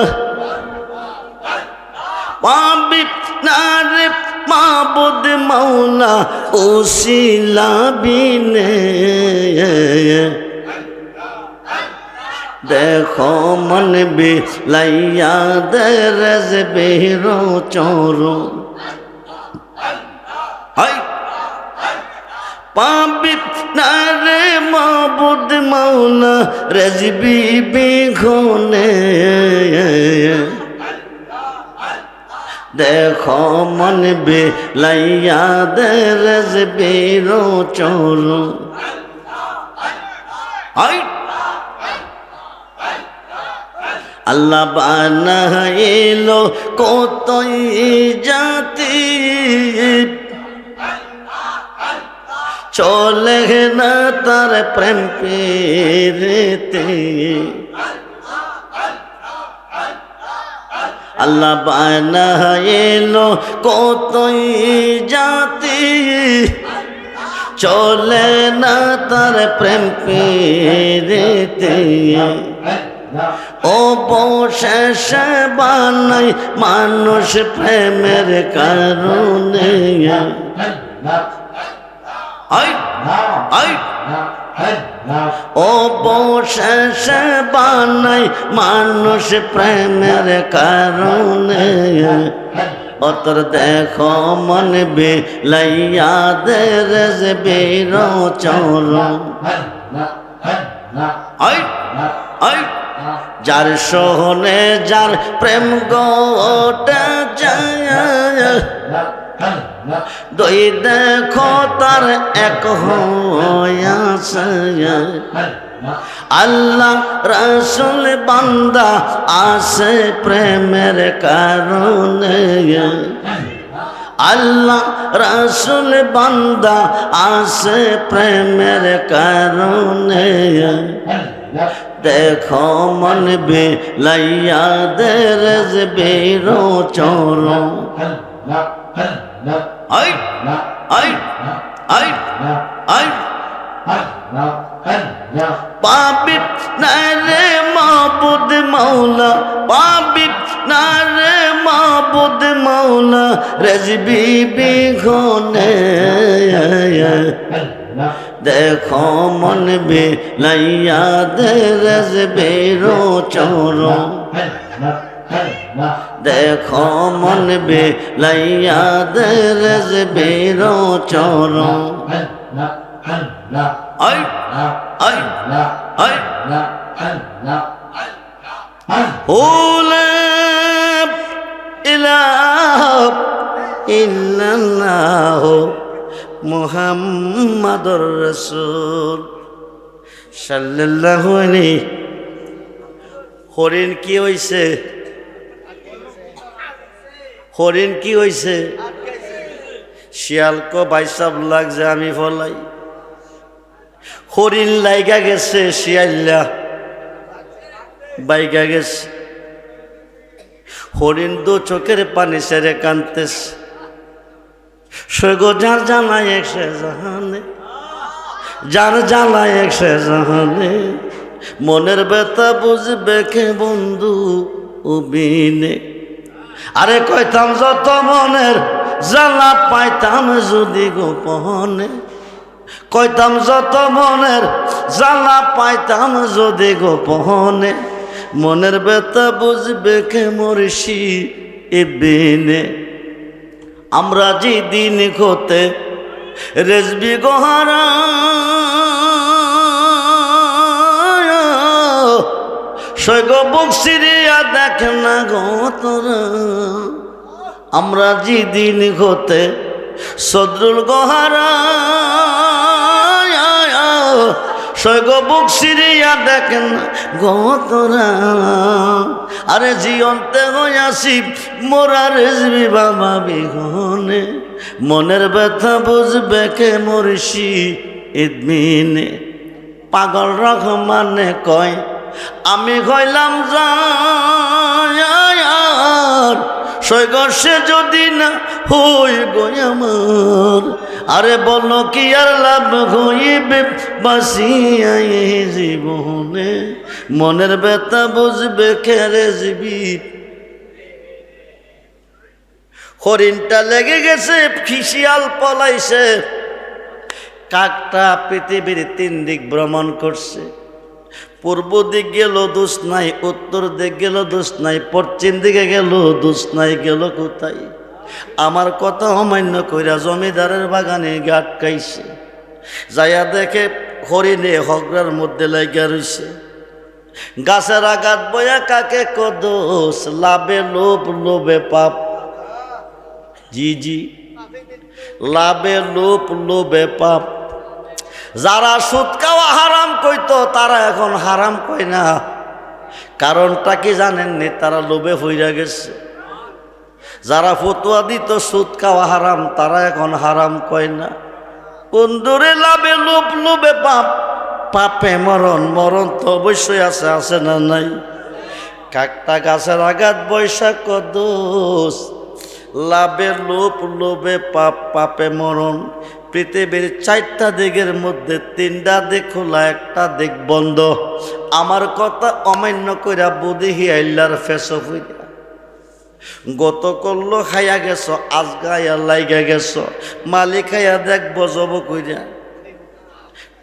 পাবি তারে মাবুদ মৌলা ওসিলা বিনে দেখো মন বিলাইয়া দেরেজ বেরো চরো হাই পাবি নারে মাবুদ মাওলা রেজবি বিঘনে দেখো মন বিলাইয়া দেরেজ বেরো চরো হাই আল্লাহ বানাইলো কতই জাতি চলে না তার প্রেম পেরেতে আল্লাহ বানাইলো কতই জাতি চলে না তার প্রেম পেরেতে অবশেষে বানাই মানুষ প্রেমের কারণে আই আই অবশেষে বানাই মানুষ প্রেমের কারণে অতর দেখো মন বিলাইয়া দে রে বীর চরণ আই আই যার সোহনে যার প্রেম গোটা যায় দুই দেখো তার এক হইয়াছে আল্লাহ রাসূল বান্দা আসে প্রেমের কারণে আল্লাহ রাসূল বান্দা আসে প্রেমের কারণে দেখো মন বিলাইয়া দে রে বীর চরণ আই আই আই আই পাবি না রে মাবুদ মাওলা পাবি না রে মাবুদ মাওলা রেজবি বিঘনে দেখো মন বিলাইয়া দে রেজবির চরণ দেখো মন বিলাইয়া দে রেজবির চরণ আই আই আই লা ইলাহা ইল্লাল্লাহ মুহাম্মাদুর রাসূল সাল্লাল্লাহু আলাইহি। হরিণ কি হইছে? হরিণ কি হইছে? শিয়ালকে বাইসাব লাগছে আমি ফলাই। হরিণ লাইগা গেছে, শিয়াল্লা বাইগা গেছে। হরিণ দু চোখের পানি সেরে কানতেছে। সৈগো যার জ্বালায় একশে জাহানে, যার জ্বালায় একশে জাহানে, মনের ব্যথা বুঝবে কে বন্ধু উবিনে। আরে কইতাম যত মনের জ্বালা পাইতাম যদি গোপনে, কইতাম যত মনের জ্বালা পাইতাম যদি গোপনে, মনের ব্যথা বুঝবে কে মরছি এবিনে। আমরা যে দিন হতে রেজবি গোহারা সৈগ বুক সিরিয়া দেখ না গো তোরা। আমরা যে দিন হতে সদরুল গোহারা সৈগ বুক সিরিয়া দেখ না গো তোরা। আরে জিয়ন্তে হইয়াছি মোরা রেজবি বাবা বিঘনে, মনের ব্যথা বুঝবে কে মরছি ইদমিনে। পাগল রহমানে কয় আমি হইলাম যার সৈগসে যদি না হই গই আমার। আরে বলো কি আর লাভ হইবে বাসিয়া জীবনে, মনের ব্যথা বুঝবে কে রেজবি। হরিণটা লেগে গেছে, খিসিয়াল পলাইছে। কাকটা পৃথিবীর 3 দিক ভ্রমণ করছে। পূর্ব দিক গেল দোষ নাই, উত্তর দিক গেল দোষ নাই, পশ্চিম দিকে গেল দোষ নাই, গেল কোথায়? আমার কথা অমান্য কইরা জমিদারের বাগানে আটকাইছে। যাইয়া দেখে হরিণে হগরার মধ্যে লাগিয়া রইছে। গাছের আঘাত বয়া কাকে কদোষ, লাভে লোভ লোভে পাপ। জি জি, লাভে লোভ লোভে পাপ। যারা সুদ খাওয়া হারাম কইতো তারা এখন হারাম কয় না। কারণটা কি জানেননি? তারা লোভে হইয়া গেছে। যারা ফতুয়া দিত সুদ খাওয়া হারাম, তারা এখন হারাম কয় না। বন্ধুরে লাভে লোভ লোভে পাপ, পাপে মরণ, মরণ তো অবশ্যই আছে, আছে না নাই? কাকটা গাছের আঘাত বৈশাখ দোষ, লাভে লোভ লোভে পাপ, পাপে মরণ। পৃথিবীর 4টা দিকের মধ্যে 3টা দিক খোলা, একটা দিক বন্ধ। আমার কথা অমান্য কইরা বুদিহি আল্লাহর ফেসো হইয়া গত করল খাইয়া গেছ, আজ গায়া লাইগা গেছ। মালিক খাইয়া দেখবো জব কইরা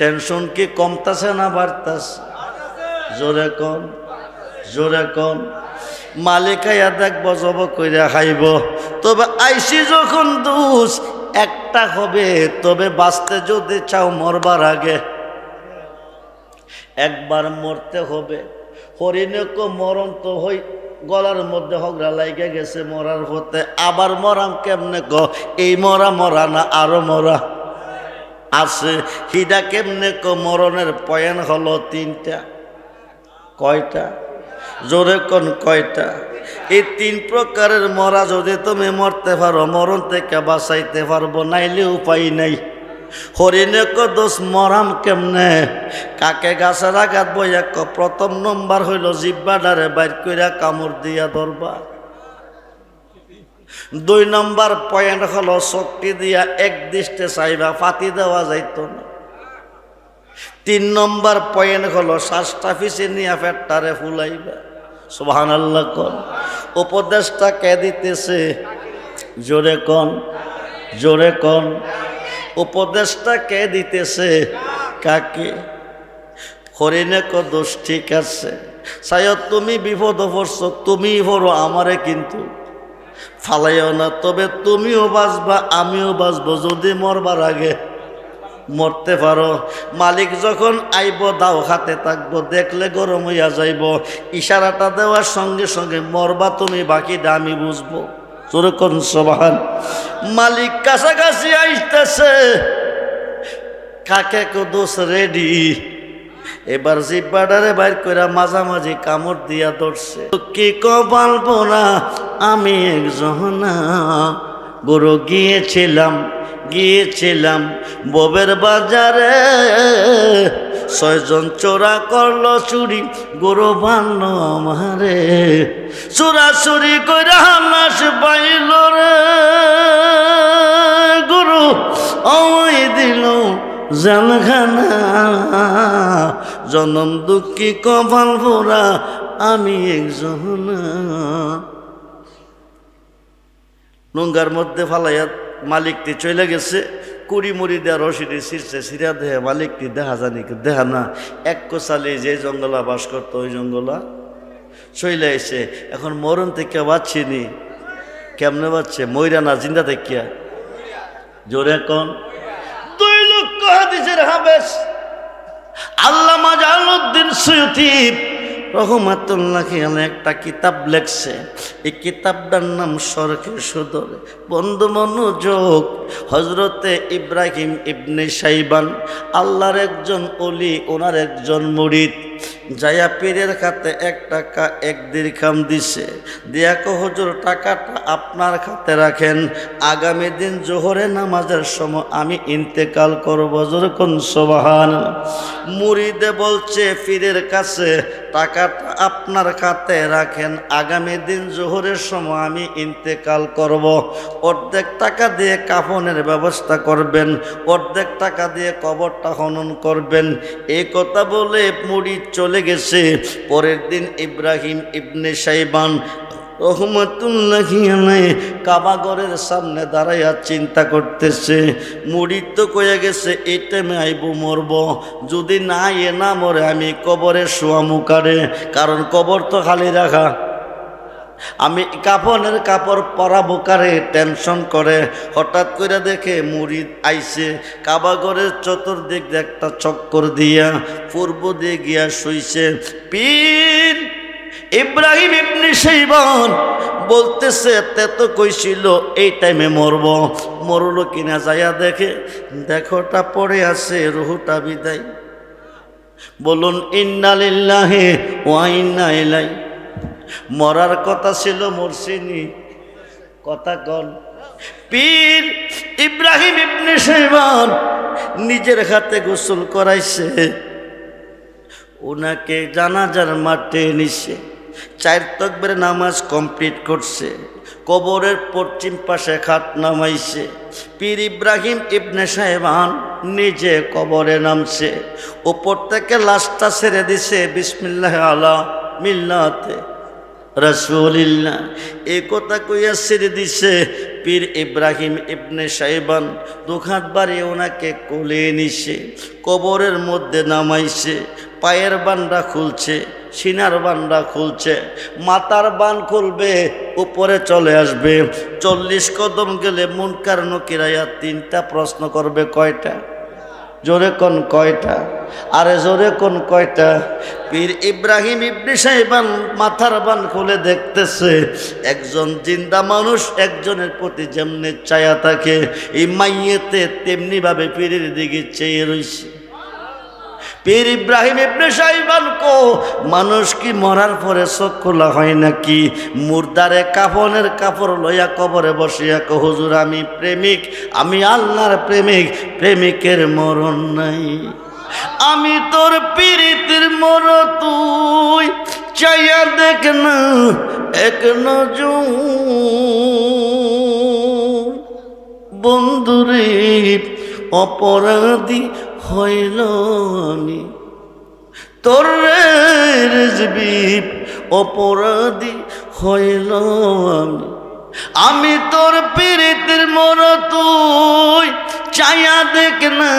টেনশন কি কমতাছে না বাড়তাছে? জোরে কম, জোরে কম। মালিক আইয়া দেখব জব কইরা খাইব। তবে আইসি যখন দুষ একটা হবে, তবে বাঁচতে যদি চাও মরবার আগে একবার মরতে হবে। হরিণে কো মরণ তো হই গলার মধ্যে হগরা লাইগা গেছে মরার হতে, আবার মরাম কেমনে ক? এই মরা মরা না আরো মরা আছে। হিডা কেমনে ক? মরণের পয়েন্ট হলো তিনটা। কয়টা? জোরে কোন কয়টা? এই তিন প্রকারের মরা যদি তুমি মরতে পারো, মরণ থেকে বাঁচাইতে পারবো, নাইলে উপায় নাই। হরিণে ক দোষ মরাম কেমনে? কাকে গাছের আঘাত বইয়া ক? প্রথম নম্বর হইল জিব্বাডারে বাইর কইরা কামড় দিয়া ধরবা। 2 নম্বর পয়েন্ট হলো শক্তি দিয়া এক দৃষ্টে চাইবা, ফাতি দেওয়া যাইত না। 3 নম্বর পয়েন্ট হলো শ্বাসটা ফিসে নিয়ে পেটটারে ফুলাইবা। সুবহানাল্লাহ কোন। উপদেশটা কে দিতেছে? জোরে কোন, জোরে কোন। উপদেশটা কে দিতেছে? কাকে? হরিণে ক দোষ ঠিক আছে, সায়দ তুমি বিপদ পড়ছো, তুমি পড়ো, আমারে কিন্তু ফালাইও না। তবে তুমিও বাঁচবা, আমিও বাঁচবো যদি মরবার আগে মরতে পারো। মালিক যখন আইব দাও হাতে থাকবো, দেখলে গরম হইয়া যাইব। ইশারাটা দেওয়ার সঙ্গে সঙ্গে মরবা তুমি, বাকিটা আমি বুঝবো। যেরকম সুবহান। মালিক কাছাকাছি আইতেছে, কাকে কো দোষ রেডি। এবার জিব্বাডারে বাইর কইরা মাঝামাঝি কামড় দিয়া ধরছে। কি কপাল পোড়া আমি একজনা, গরু গিয়েছিলাম ববের বাজারে, 6 জন চোরা করলো চুরি, গরু বানলো আমারে। চুরাচুরি কইরা লাশ পাইল রে, গরু আমায় দিল জালখানা। জনম দুঃখী কপাল পোড়া আমি একজনা। নোংগার মধ্যে ফালাইয়া মালিকটি চলে গেছে। কুড়ি মুড়ি দেওয়া রশিদি ছিঁড়ছে, ছিঁড়া দেহে মালিকটি দেখা জানি দেখা না। এক কোচালি যে জঙ্গলা বাস করতো ওই জঙ্গলা চলে এসে এখন মরণ থেকে বাঁচিনি। কেমনে বাঁচছে? মইরা না জিন্দা দেখিয়া। জোরে কোন। 2 লক্ষ হাদিসের হাফেজ আল্লামা জালালউদ্দিন সুয়ুতী রহমাতুল্লাহি আলাইহি একটা কিতাব লেখছে। এই কিতাবটার নাম শরহে সদর। বন্ধু মনোযোগ, হজরতে ইব্রাহিম ইবনে শাইবান আল্লাহর একজন ওলি, ওনার একজন মুরিদ, যায়া পীরের খাতে 1 টাকা 1 দিরহাম দিছে। দিয়া কো হুজুর টাকাটা আপনার খাতে রাখেন, আগামী দিন জোহরে নামাজের সময় আমি ইন্তেকাল করব। যখন সুবহানাল্লাহ। মুরিদে বলছে পীরের কাছে, টাকাটা আপনার খাতে রাখেন, আগামী দিন জোহরের সময় আমি ইন্তেকাল করব। অর্ধেক টাকা দিয়ে কাফনের ব্যবস্থা করবেন, অর্ধেক টাকা দিয়ে কবরটা খনন করবেন। এই কথা বলে মুরিদ চলে গেছে। পরের দিন ইব্রাহিম ইবনে শাইবান রহমাতুল্লাহি আলাইহি কাবাগরের সামনে দাঁড়াইয়া চিন্তা করতেছে। মুরিদ তো কইয়া গেছে এই টাইমে আইব মরব, যদি না না মরে আমি কবরে শোয়া মুকারে, কারণ কবর তো খালি রাখা। আমি কাফনের কাপড় পরাবো কারে টেনশন করে। হঠাৎ করে দেখে মুরিদ আইছে, কাবাগরের চতুর্দিক দিয়ে একটা চক্কর দিয়া পূর্ব দিয়ে গিয়া শুইছে। পীর ইব্রাহিম ইবনে শাইবান বলতেছে তে তো কইছিল এই টাইমে মরব, মরলো কিনা যাইয়া দেখে দেখোটা পড়ে আছে, রুহুটা বিদায়। বলুন ইন্না লিল্লাহি ওয়া ইন্না ইলাইহি। মরার কথা ছিল, মরছিনি। কথা কন। পীর ইব্রাহিম ইবনে শাইবান নিজের হাতে গোসল করাইছে, ওনাকে জানাজার মাঠে নিছে, 4 তাকবীর নামাজ কমপ্লিট করছে, কবরের পশ্চিম পাশে খাট নামাইছে। পীর ইব্রাহিম ইবনে শাইবান নিজে কবরে নামছে, উপর থেকে লাশটা ছেড়ে দিছে বিসমিল্লাহ আলা মিল্লাতে রাসূলিল্লাহ। এই কথা কইয়া ছেড়ে দিছে। পীর ইব্রাহিম ইবনে শাইবান দুখাত বাড়িয়ে ওনাকে কোলে নিছে, কবরের মধ্যে নামাইছে। পায়ের বান্ডা খুলছে, সিনার বান্ডা খুলছে, মাথার বান খুলবে, উপরে চলে আসবে। 40 কদম গেলে মুনকার নকিরায়া 3টা প্রশ্ন করবে। কয়টা? জোরে কোন কয়টা? আরে জোরে কোন কয়টা? পীর ইব্রাহিম ইবনে শাইবান মাথার বান খুলে দেখতেছে একজন জিন্দা মানুষ একজনের প্রতি যেমনে চায়া থাকে, এই মাইয়েতে তেমনি ভাবে পীরের দিকে চেয়ে রইছে। পীর ইব্রাহিম ইবনে শাইবান কো, মানুষ কি মরার পরে চোখ খোলা হয় নাকি? মুর্দারে কাফনের কাপড় লইয়া কবরে বসিয়া কো, হুজুর আমি প্রেমিক, আমি আল্লাহর প্রেমিক, প্রেমিকের মরণ নাই। আমি তোর পীরিতের মর, তুই চাইয়া দেখ না এক নজর। বন্ধুরে অপরাধী হইল আমি, তোর রেজবি অপরাধী হইল আমি। আমি তোর পীরিতের মর, তুই চাইয়া দেখ না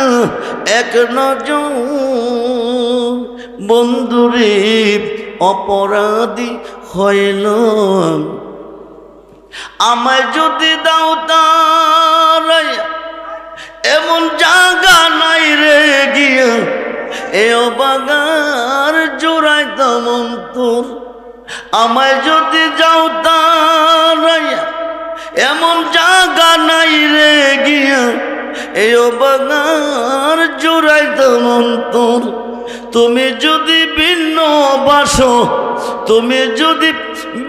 এক নজর। বন্ধুরে অপরাধী হইল আমি। আমায় যদি দাও তারাইয়া এমন জায়গা নাই রে গিয়া, এ বাগার জোড়াই তেমন তোর। আমায় যদি যাও তারাইয়া এমন জায়গা নাই রে গিয়া, এ বাগার জোড়াই তেমন তোর। তুমি যদি ভিন্ন বাসো, তুমি যদি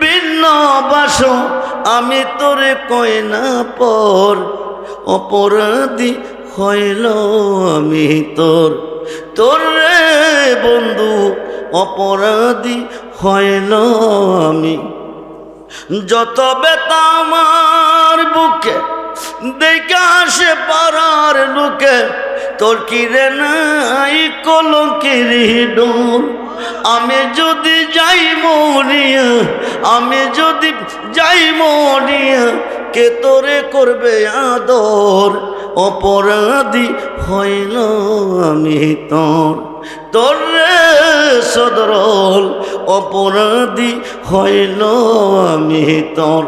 ভিন্ন বাসো, আমি তোরে কই না পর। অপরাধী হইল আমি তোর, তোর রে বন্ধু অপরাধী হইল আমি। যত বেতা আমার বুকে দেখা আসে পাড়ার লোকে, তোর কিরে নাই কলঙ্কের ডোর। আমি যদি যাই মরিয়া, আমি যদি যাই মরিয়া, কে তোরে করবে আদর। অপরাধী হইল আমি তোর, তোর রে সদরল অপরাধী হইল আমি তোর।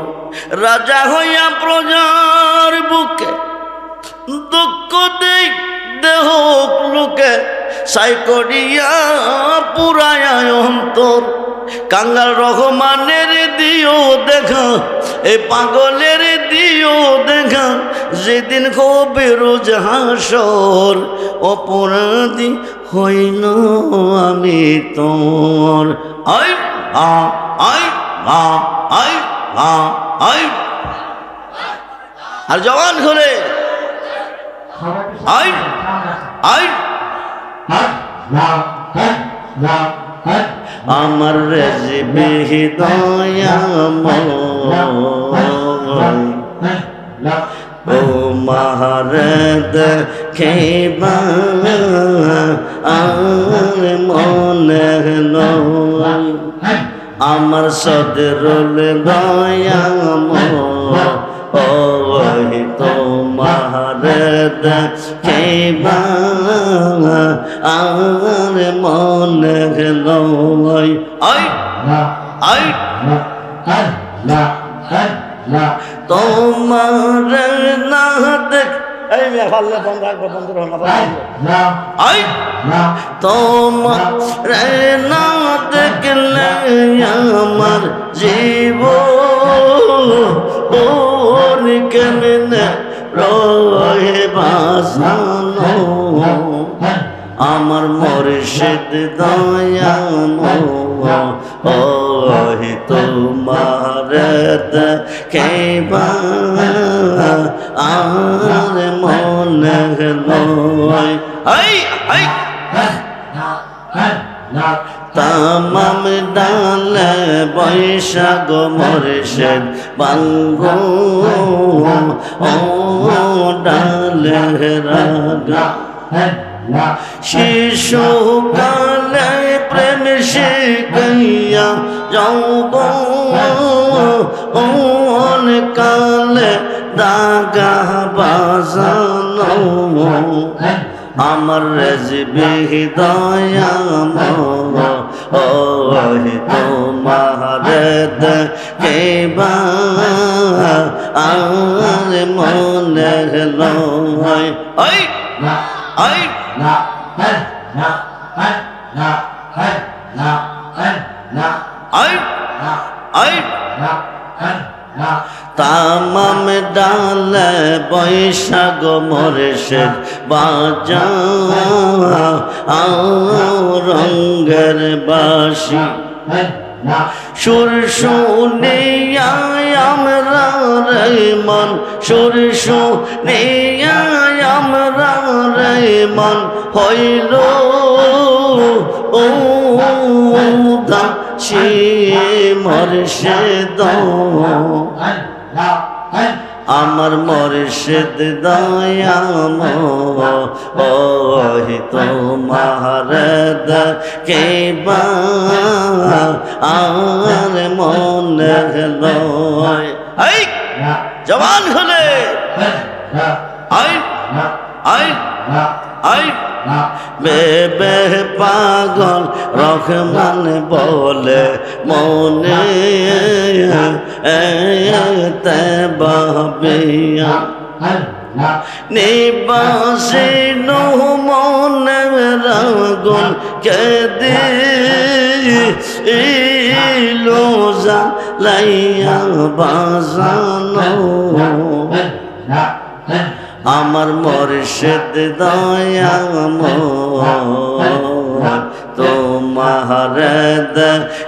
রাজা হইয়া প্রজার বুকে দুঃখ দেই দেহ লোকে, সাই করিয়া পুরায় অন্তর। কাঙ্গাল রহমানের দিও দেখা, এই পাগলের দিও দেখা, যেদিন হবে রোজ হাসর। অপরাধী হইল আমি তোর। আই আ আই আ আই আ আই, আর জবান খুলে আই আই। আমার রেজবে হৃদয়াময়, ও মহারদ খেবা আর মনে নয়। আমার সদরুল দয়াময়, ও তোমার খেবা আর মনে নয়। আই আই তোমার না দেখ, এই মেয়ে ফাললে বন্ধ রাখবো, বন্ধ রাখবো। আই তোমার না দেখলে আমার জীবন কেমনে রহে বাসানো। আমার মুর্শিদ দয়াময়, ও তোমার খেবা আর মনে নয়। হাই হাই তামাম ডালে বৈশাখ মুর্শিদ বাঙ্গো, ও ডালে রাগা। শিশুকালে প্রেম শিখাইয়া যৌবন কালে দাগা বাজানো আমার রেজবে হৃদয়াময় তোমার কেবা আর মনে লয় ওই ওই তামাম ডালে বৈশাখ মোরশেদ বাজা রঙ্গের বাসি সুর শুনিয়া আমরা রে মন সুর শুনিয়া আমরা রে মন হইল উদাসী মোরশেদ আমার মোরশেদ দয়াময় তোমার কেবা আর মনে লয় এই জবান খুলে আই আই আই বেবে পাগল রহমান বলে মনে তে বাবিয়া নিবাসী মনে রাগুন কে দিলো লাইয়া বাজানো আমার মোরশেদ দয়াময় তোমার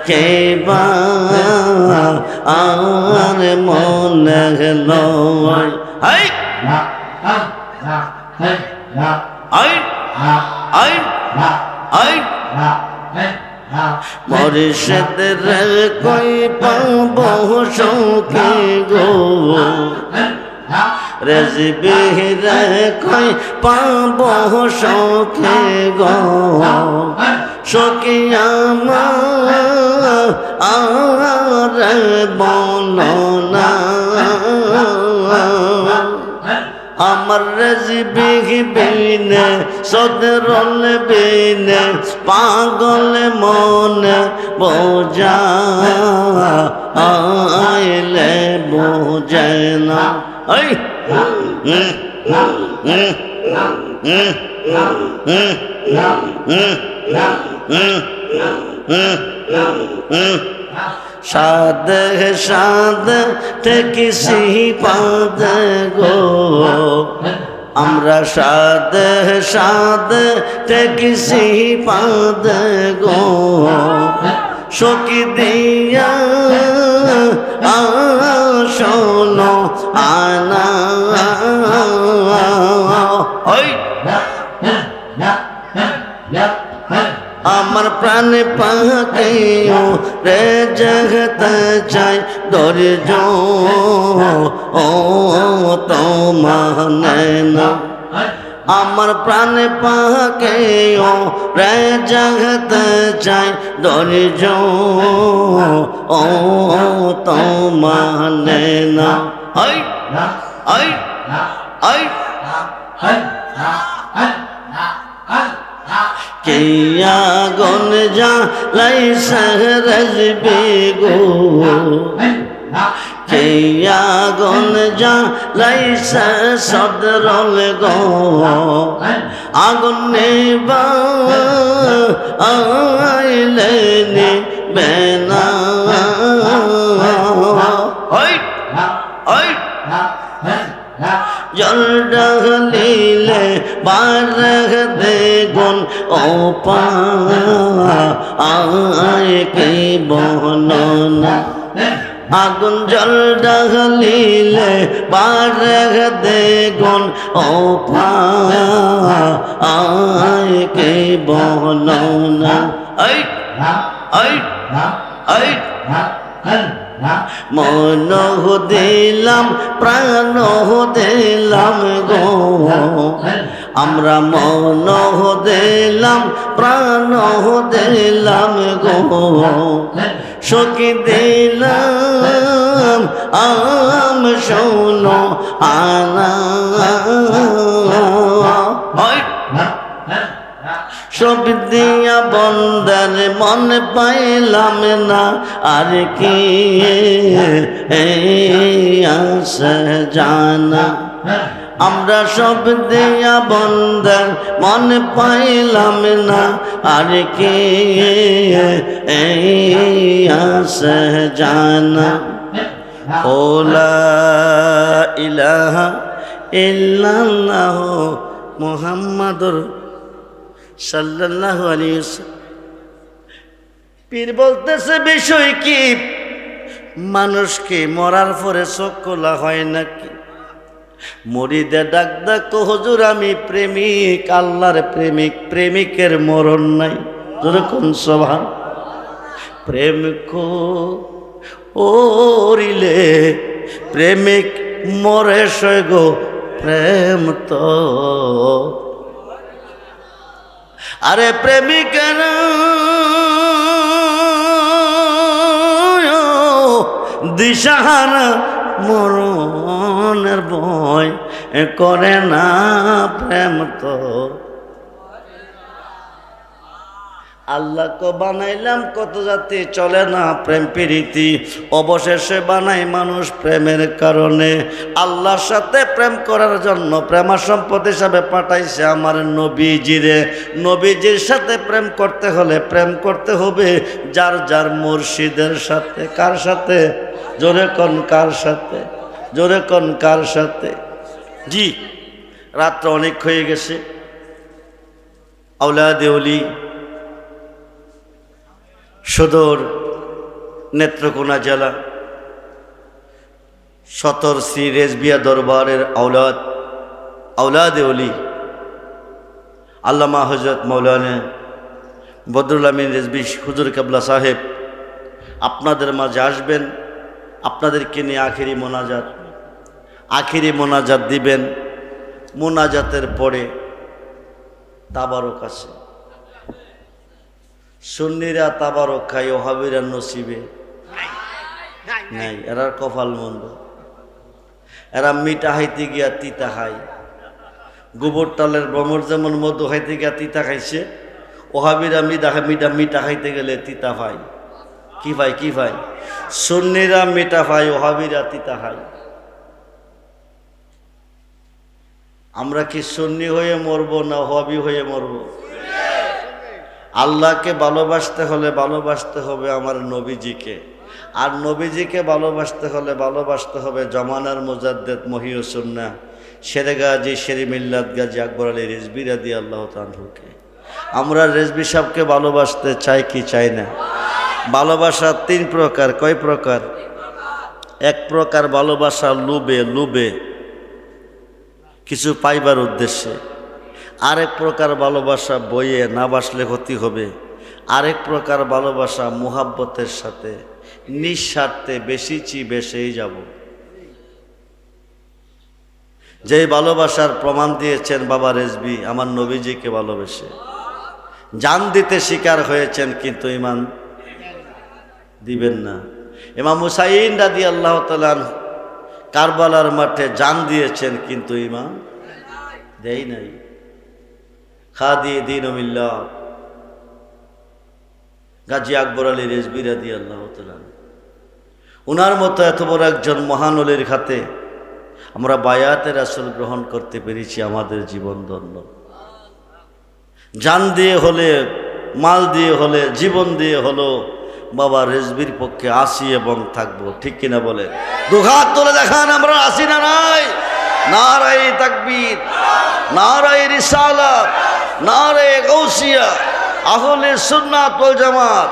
কেবা আর মনে লয় I I I I Morshed রে কই পাবো সখী গো রেজবে রে কই পাবো সখী গো সখী আমার বলনা আমার রেজবে বিনে সদরল বিনে পাগল মনে বোঝা আইলে বোঝে না এই সাদে সাদে ঠেকিসি পাদে গো আমরা সাদে সাদে ঠেকিসি পাদে গো সখী দিয়া শোনো আনা ওই আমার প্রাণ পাকেও রে জগতে চাই ধৈর্য ও তোমানে না আমার প্রাণ পাকেও রে জগতে চাই ধৈর্য ও তোমানে না ওই ওই ওই কিয়া গন যা লাই সহরজবে গো কিয়া গন যা লাই সদরল গো আগুন নেবা আইলে নি বেনা ওই ওই জল ডালিলে বারহ দে গুন ও পা আয় কে বহননা আগুন জল ডালিলে বারহ দে গুন ও পা আয় কে বহননা এই এই এই মন দিলাম প্রাণ দিলাম গো আমরা মন দিলাম প্রাণ দিলাম গো সখী দিলাম আম শোনো আনা সব দিয়া বন্দার মন পাইলাম না আর কি আসে জানা আমরা সব দিয়া বন্দার মন পাইলাম না আর কি আসে জানা ও লা ইলাহা ইল্লাল্লাহ মুহাম্মাদুর সাল্লাল্লাহু আলাইহি ওয়াসাল্লাম। পীর বলতেছে বিষয় কি, মানুষকে মরার পরে চোখ খোলা হয় নাকি? মুরিদে ডাক ডাক হুজুর আমি প্রেমিক, আল্লাহর প্রেমিক, প্রেমিকের মরণ নাই। যেরকম সভা প্রেম করিলে প্রেমিক মরে সয় গো, প্রেম তো আরে প্রেমিকের দিশাহারা মরণের ভয় করে না, প্রেম তো আল্লাহকে বানাইলাম কত জাতি চলে না প্রেম প্রীতি, অবশেষে বানাই মানুষ প্রেমের কারণে। আল্লাহর সাথে প্রেম করার জন্য প্রেমা সম্পদ হিসাবে পাঠাইছে আমার নবীজিরে। নবীজির সাথে প্রেম করতে হলে প্রেম করতে হবে যার যার মুর্শিদের সাথে। কার সাথে? জোরে কোন কার সাথে? জোরে কোন কার সাথে? জি, রাত্র অনেক হয়ে গেছে। আওলাদে ওলি সদর নেত্রকোনা জেলা সতর শ্রী রেজবিয়া দরবারের আওলাদে ওলি আল্লামা হযরত মাওলানা বদরুল আমিন রেজবি হুজুর কেবলা সাহেব আপনাদের মাঝে আসবেন। আপনাদেরকে নিয়ে আখিরি মোনাজাত দিবেন। মোনাজাতের পরে তাবারক আছে। সুন্নিরা তাবারক খায়, ওহাবিরা নসিবে নাই, এরা কপাল মন্দ। এরা মিঠা হাইতে গিয়া তিতা খায়। গোবর টালের ব্রহ্মর যেমন মধু খাইতে গিয়া তিতা খাইছে, ওহাবিরা মিঠা খাইতে গেলে তিতা পায়। কি ভাই? সুন্নিরা মিঠা পায়, ওহাবিরা তিতা খায়। আমরা কি সুন্নি হয়ে মরবো না ওহাবি হয়ে মরবো? আল্লাহকে ভালোবাসতে হলে ভালোবাসতে হবে আমার নবীজিকে, আর নবীজিকে ভালোবাসতে হলে ভালোবাসতে হবে জমানার মুজাদ্দেদ মহিউ সুন্নাহ শেরে গাজী শেরি মিল্লাত গাজী আকবর আলী রিজভী রাদিয়াল্লাহু তাআলা আনহুকে। আমরা রিজভী সাহেবকে ভালোবাসতে চাই কি চাই না? ভালোবাসা তিন প্রকার। কয় প্রকার? এক প্রকার ভালোবাসা লোভে কিছু পাইবার উদ্দেশ্যে। আরেক প্রকার ভালোবাসা বইয়ে, না বাসলে ক্ষতি হবে। আরেক প্রকার ভালোবাসা মুহাব্বতের সাথে, নিঃস্বার্থে, বেশিছি বেশেই যাব। যেই ভালোবাসার প্রমাণ দিয়েছেন বাবা রেজবি আমার নবীজিকে ভালোবেসে, জান দিতে শিকার হয়েছেন কিন্তু ঈমান দিবেন না। ইমাম হুসাইন রাদিয়াল্লাহু তাআলা কারবালার মাঠে জান দিয়েছেন কিন্তু ঈমান দেই নাই। খাদি দীনুল্লাহ গাজী আকবর আলী রিজভী রাদিয়াল্লাহু তাআলা, ওনার মতো এত বড় একজন মহান ওলির হাতে আমরা বায়াতে রাসূল গ্রহণ করতে পেরেছি। আমাদের জীবন ধন্য। জান দিয়ে হলে, মাল দিয়ে হলে, জীবন দিয়ে হলো বাবা রেজবির পক্ষে আসি এবং থাকবো। ঠিক কিনা বলে? দুহাত তুলে দেখান আমরা আসি না নাই? নারায়ে তাকবীর, নারায়ে রিসালাত, নারায়ে গাউসিয়া, আহলে সুন্নাত ওয়াল জামাত,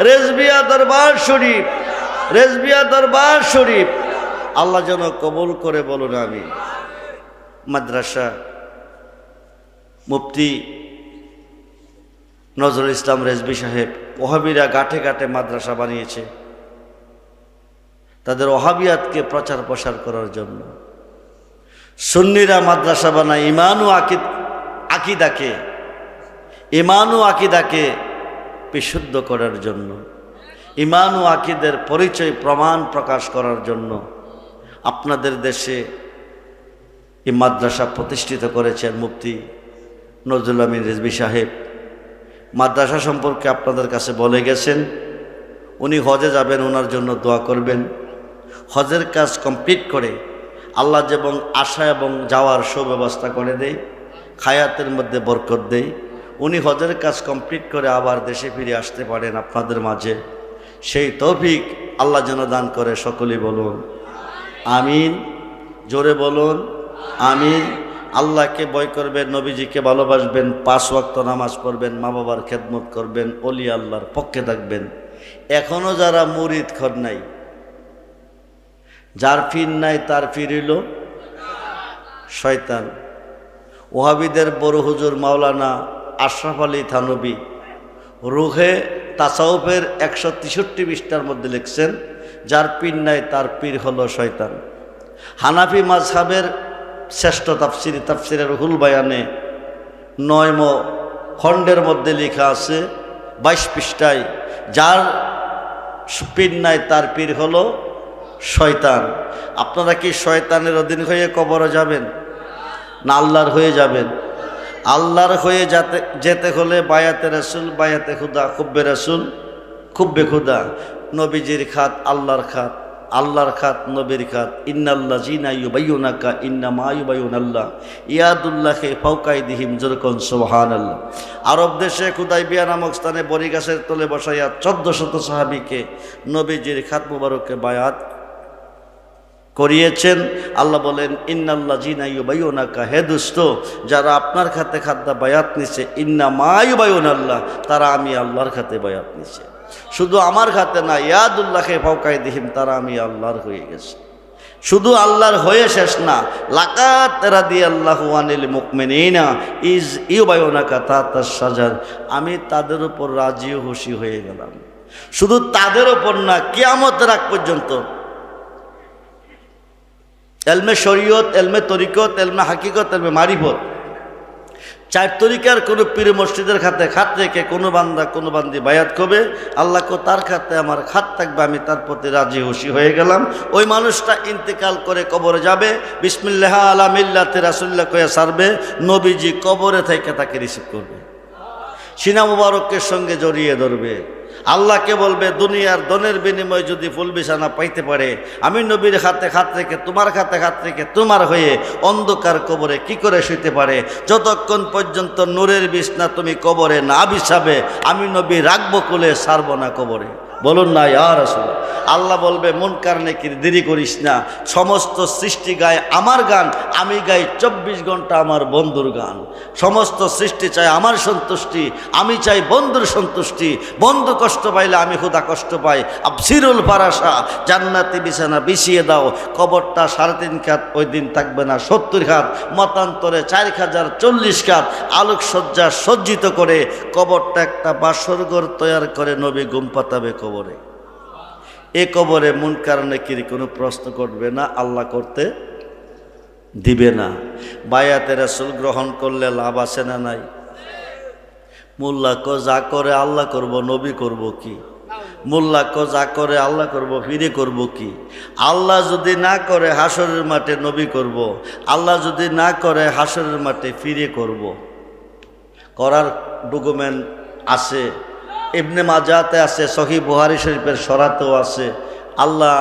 রেজবিয়া দরবার শরীফ, রেজবিয়া দরবার শরীফ আল্লাহ যেন কবুল করে বলুন আমিন। মাদ্রাসা মুফতি নজরুল ইসলাম রেজবি সাহেব ওহাবিরা গাঁটে গাঁটে মাদ্রাসা বানিয়েছে তাদের ওহাবিয়াতকে প্রচার প্রসার করার জন্য। সুন্নিরা মাদ্রাসা বানায় ঈমান ও আকিদাকে বিশুদ্ধ করার জন্য। ঈমান ও আকীদের পরিচয় প্রমাণ প্রকাশ করার জন্য আপনাদের দেশে এই মাদ্রাসা প্রতিষ্ঠিত করেছেন মুফতি নজরুল আমিন রিজভী সাহেব। মাদ্রাসা সম্পর্কে আপনাদের কাছে বলে গেছেন উনি হজে যাবেন, ওনার জন্য দোয়া করবেন। হজের কাজ কমপ্লিট করে আল্লাহ যেমন আসা এবং যাওয়ার সুব্যবস্থা করে দেয়, খায়াতের মধ্যে বরকত দেয়, উনি হজের কাজ কমপ্লিট করে আবার দেশে ফিরে আসতে পারেন আপনাদের মাঝে, সেই তৌফিক আল্লাহ যেন দান করে। সকলেই বলুন আমিন, জোরে বলুন আমিন। আল্লাহকে ভয় করবেন, নবীজিকে ভালোবাসবেন, 5 ওয়াক্ত নামাজ পড়বেন, মা বাবার খেদমত করবেন, ওলি আল্লাহর পক্ষে থাকবেন। এখনো যারা মুরিদ খর নাই, যার পীর নাই তার পীর হইল শয়তান। ওহাবিদের বড় হুজুর মাওলানা আশরাফ আলী থানবী রুহে তাসাউফের 163 পৃষ্ঠার মধ্যে লিখছেন যার পীর নাই তার পীর হলো শয়তান। হানাফি মাযহাবের শ্রেষ্ঠ তাফসিরে রুহুল বায়ানে 9 খণ্ডের মধ্যে লেখা আছে 22 পৃষ্ঠায়, যার পীর নাই তার পীর হলো শয়তান। আপনারা কি শয়তানের অধীন হয়ে কবরে যাবেন না আল্লাহর হয়ে যাবেন? আল্লাহর হয়ে যেতে হলে বায়াতে রাসূল, বায়াতে খুদা, খুব্বে রাসূল, খুব্বে খুদা, নবীজির খাত আল্লাহর খাত, আল্লাহর খাত নবীর খাত। ইন্নাল্লাযীনা ইউবাইয়ুনাকা ইন্নামা ইউবাইয়ুনাল্লাহ ইয়াদুল্লাহি ফাওকা আইদিহিম, যেরকম সুবহানাল্লাহ। আরব দেশে হুদাইবিয়া নামক স্থানে বড়ি গাছের তলে বসাইয়া 1400 সাহাবীকে নবীজির খাত মুবারকে বায়াত করিয়েছেন। আল্লাহ বলেন ইন্নাল্লাযীনা ইউবাইয়ুনাকা, হে দোস্ত যারা আপনার খাতে খাদ্দা বায়াত নিছে, ইন্নামা ইউবাইয়ুনাল্লাহ, তারা আমি আল্লাহর খাতে বায়াত নিছে। শুধু আমার খাতে না, ইয়াদুল্লাহি ফাওকা আইদিহিম, তারা আমি আল্লাহর হয়ে গেছে। শুধু আল্লাহর হয়ে শেষ না, লাকাত রাদিয়াল্লাহু আনিল মুমিনিনা ইজ ইউবাইয়ুনাকা তাহতাশ শাজার, আমি তাদের উপর রাজি ও খুশি হয়ে গেলাম। শুধু তাদের উপর না, কিয়ামতের আগ পর্যন্ত এলমে শরীয়ত, এলমে তরিকত, এলমে হাকিকত, এলমে মারিফত, 4 তরিকার কোনো পীর মসজিদের খাতে খাত রেখে কোনো বান্দা কোনো বান্দি বায়াত করবে, আল্লাহকে তার খাতে আমার খাত থাকবে, আমি তার প্রতি রাজি খুশি হয়ে গেলাম। ওই মানুষটা ইন্তেকাল করে কবরে যাবে, বিসমিল্লাহ আলা মিল্লাতে রাসূলুল্লাহ কয়ে সারবে, নবীজি কবরে থেকে তাকে রিসিভ করবে, সিনা মুবারকের সঙ্গে জড়িয়ে ধরবে, আল্লাহকে বলবে দুনিয়ার ধনের বিনিময়ে যদি ফুল বিছানা পাইতে পারে, আমি নবীর খাতে খাত রেখে তোমার খাতে খাত রেখে তোমার হয়ে অন্ধকার কবরে কি করে শুইতে পারে? যতক্ষণ পর্যন্ত নূরের বিছনা তুমি কবরে না বিছাবে, আমি নবী রাখবো কোলে, ছাড়বো না কবরে। বলুন না ইয়া রাসূলুল্লাহ। আল্লাহ বলবে মুনকার নেকির দেরি করিস না, সমস্ত সৃষ্টি গায় আমার গান, আমি গাই 24 ঘন্টা আমার বন্ধুর গান। সমস্ত সৃষ্টি চায় আমার সন্তুষ্টি, আমি চাই বন্ধুর সন্তুষ্টি। বন্ধু কষ্ট পাইলে আমি খোদা কষ্ট পাই। আবসিরুল ফারাসা, জান্নাতি বিছানা বিছিয়ে দাও, কবরটা 3.5 খাত ওই দিন থাকবে না 70 খাত, মতান্তরে 4040 খাত আলোকসজ্জা সজ্জিত করে কবরটা একটা বাসরঘর তৈরি করে নবী ঘুম পাতাবে কবরে। এ কবরে মুনকার নেকির কোনো প্রশ্ন করবে না, আল্লাহ করতে দিবে না। বায়াতে রাসূল গ্রহণ করলে লাভ আছে না নাই? মোল্লা ক যা করে আল্লাহ করব, নবী করব কি? মোল্লা ক যা করে আল্লাহ করব, ফিরে করব কি? আল্লাহ যদি না করে হাসরের মাঠে নবী করব, আল্লাহ যদি না করে হাসরের মাঠে ফিরে করব। করার ডকুমেন্ট আছে, ইবনে মাজাতে আছে, সহিহ বুখারী শরীফের সরাতেও আছে। আল্লাহ